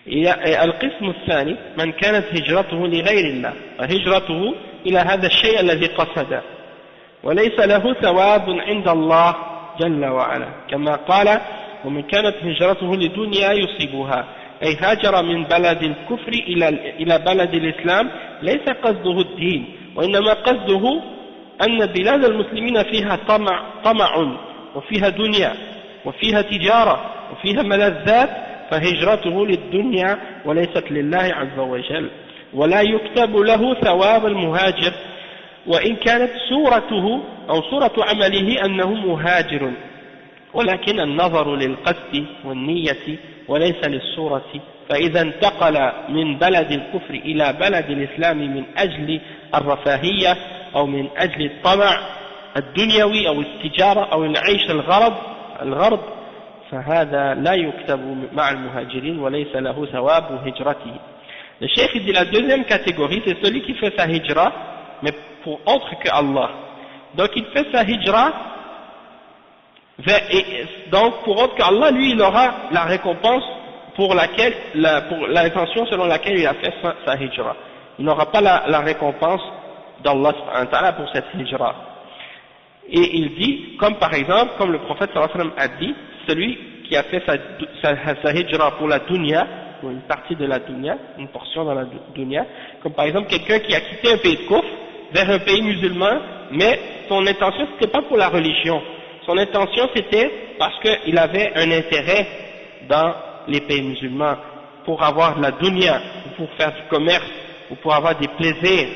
Et القسم الثاني من كانت هجرته لغير الله فهجرته إلى هذا الشيء الذي قصده وليس له ثواب عند الله جل وعلا كما قال ومن كانت هجرته لدنيا يصيبها أي هاجر من بلد الكفر إلى بلد الإسلام ليس قصده الدين وإنما قصده أن بلاد المسلمين فيها طمع وفيها دنيا وفيها تجارة وفيها ملذات فهجرته للدنيا وليست لله عز وجل ولا يكتب له ثواب المهاجر وإن كانت صورته أو صورة عمله أنه مهاجر ولكن النظر للقصد والنية وليس للصورة، فإذا انتقل من بلد الكفر إلى بلد الإسلام من أجل الرفاهية أو من أجل الطمع الدنيوي أو التجارة أو العيش الغرب فهذا لا يكتب مع المهاجرين وليس له ثواب هجرته. Le cheikh dit la deuxième catégorie, c'est celui qui fait sa hijra, mais pour autre que Allah. Donc il fait sa hijra, donc pour autre qu'Allah, lui il aura la récompense pour l'intention selon laquelle il a fait sa hijra. Il n'aura pas la récompense d'Allah pour cette hijra. Et il dit, comme par exemple, comme le prophète sallallahu alayhi wa sallam a dit, celui qui a fait sa hijra pour la dunya, ou une partie de la dunya, une portion dans la dunya, comme par exemple quelqu'un qui a quitté un pays de kufr vers un pays musulman, mais son intention c'était pas pour la religion, son intention c'était parce qu'il avait un intérêt dans les pays musulmans, pour avoir de la dunya, ou pour faire du commerce, ou pour avoir des plaisirs,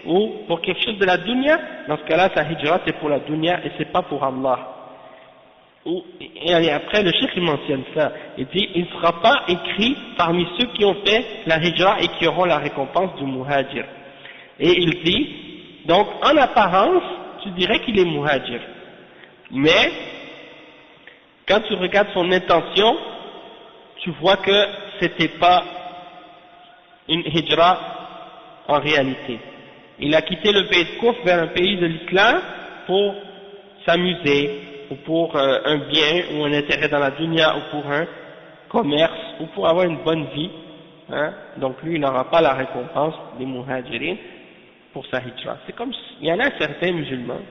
ou pour quelque chose de la dunya. Dans ce cas-là, sa hijra c'est pour la dunya et c'est pas pour Allah. Et après le cheikh il mentionne ça, il dit il ne sera pas écrit parmi ceux qui ont fait la hijra et qui auront la récompense du muhajir. Et il dit, donc en apparence tu dirais qu'il est muhajir, mais quand tu regardes son intention tu vois que c'était pas une hijra en réalité. Il a quitté le pays de kufr vers un pays de l'islam pour s'amuser, ou pour un bien ou un intérêt dans la dunya, ou pour un commerce, ou pour avoir une bonne vie, hein. Donc lui il n'aura pas la récompense des muhajirin pour sa hijra. C'est comme, il y en a certains musulmans,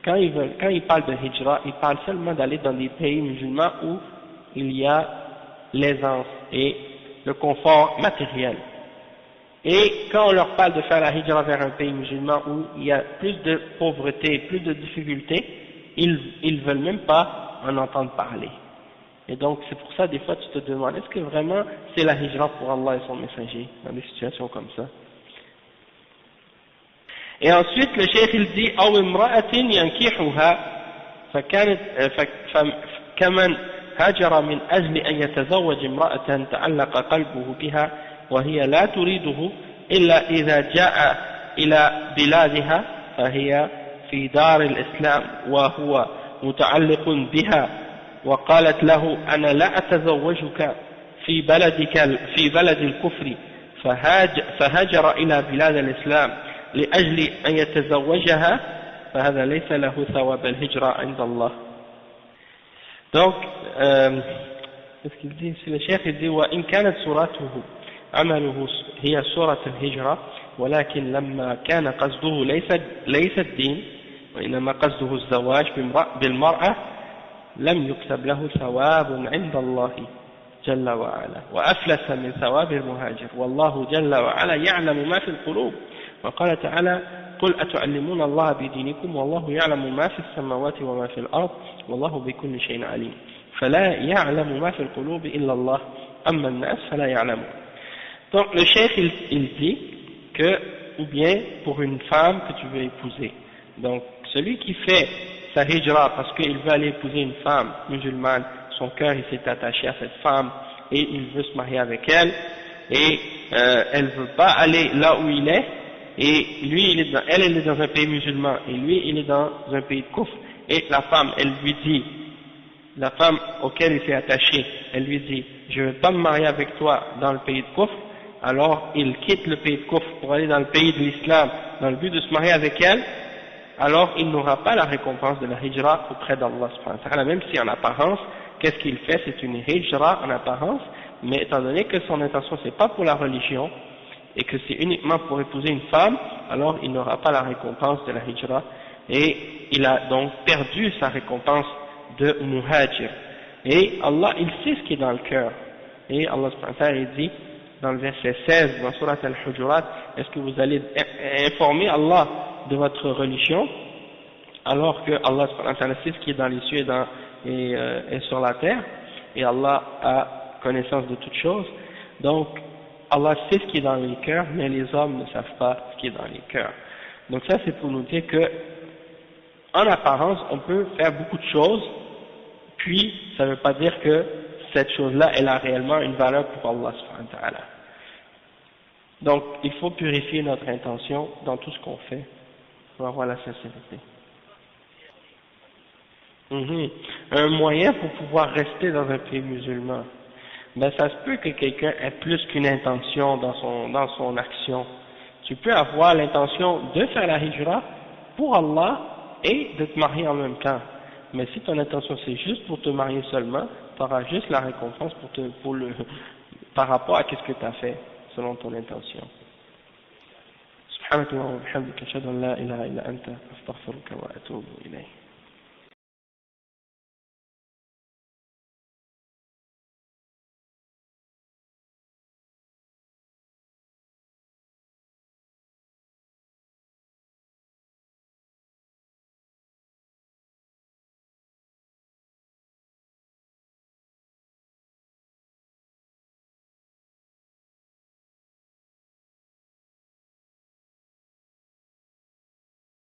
quand ils parlent de hijra, ils parlent seulement d'aller dans des pays musulmans où il y a l'aisance et le confort matériel. Et quand on leur parle de faire la hijra vers un pays musulman où il y a plus de pauvreté, plus de difficultés, ils veulent même pas en entendre parler. Et donc c'est pour ça des fois tu te demandes, est-ce que vraiment c'est la hijra pour Allah et son messager dans des situations comme ça? Et ensuite le cheikh il dit أو امرأة ينكحها فكمن هاجر من أجل أن يتزوج امرأة تعلق قلبه بها وهي لا تريده إلا إذا جاء إلى بلادها فهي في دار الإسلام وهو متعلق بها وقالت له أنا لا أتزوجك في بلد الكفر فهاجر إلى بلاد الإسلام لأجل أن يتزوجها فهذا ليس له ثواب الهجرة عند الله. Donc qu'est-ce qu'il dit ici le cheikh? Il dit وإن كانت صورته عمله هي صورة الهجرة ولكن لما كان قصده ليس الدين وإنما قصده الزواج بالمرأة لم يكتب له ثواب عند الله جل وعلا وأفلس من ثواب المهاجر والله جل وعلا يعلم ما في القلوب وقال تعالى قل أتعلمون الله بدينكم والله يعلم ما في السماوات وما في الأرض والله بكل شيء عليم فلا يعلم ما في القلوب إلا الله أما الناس فلا يعلمون. Donc le cheikh il dit que, ou bien pour une femme que tu veux épouser, donc celui qui fait sa hijra parce qu'il veut aller épouser une femme musulmane, son cœur il s'est attaché à cette femme et il veut se marier avec elle et elle veut pas aller là où il est, et lui elle est dans un pays musulman et lui il est dans un pays de kufr, et la femme elle lui dit, la femme auquel il s'est attaché, elle lui dit je ne veux pas me marier avec toi dans le pays de kufr, alors il quitte le pays de kufr pour aller dans le pays de l'islam dans le but de se marier avec elle, alors il n'aura pas la récompense de la hijra auprès d'Allah subhanahu wa ta'ala, même si en apparence, qu'est-ce qu'il fait? C'est une hijra en apparence, mais étant donné que son intention c'est pas pour la religion, et que c'est uniquement pour épouser une femme, alors il n'aura pas la récompense de la hijra, et il a donc perdu sa récompense de muhajir. Et Allah, il sait ce qui est dans le cœur, et Allah subhanahu wa ta'ala il dit, dans le verset 16 dans Surat Al-Hujurat, est-ce que vous allez informer Allah de votre religion alors que Allah sait ce qui est dans les cieux et sur la terre, et Allah a connaissance de toutes choses. Donc Allah sait ce qui est dans les cœurs, mais les hommes ne savent pas ce qui est dans les cœurs. Donc ça c'est pour nous dire que en apparence on peut faire beaucoup de choses puis ça ne veut pas dire que cette chose-là, elle a réellement une valeur pour Allah subhanahu wa ta'ala. Donc, il faut purifier notre intention dans tout ce qu'on fait pour avoir la sincérité. Un moyen pour pouvoir rester dans un pays musulman. Ben, ça se peut que quelqu'un ait plus qu'une intention dans son action. Tu peux avoir l'intention de faire la hijra pour Allah et de te marier en même temps. Mais si ton intention c'est juste pour te marier seulement, tu auras juste la récompense par rapport à ce que tu as fait, selon ton intention. سبحانك اللهم وبحمدك أشهد أن لا إله إلا أنت أستغفرك وأتوب إليك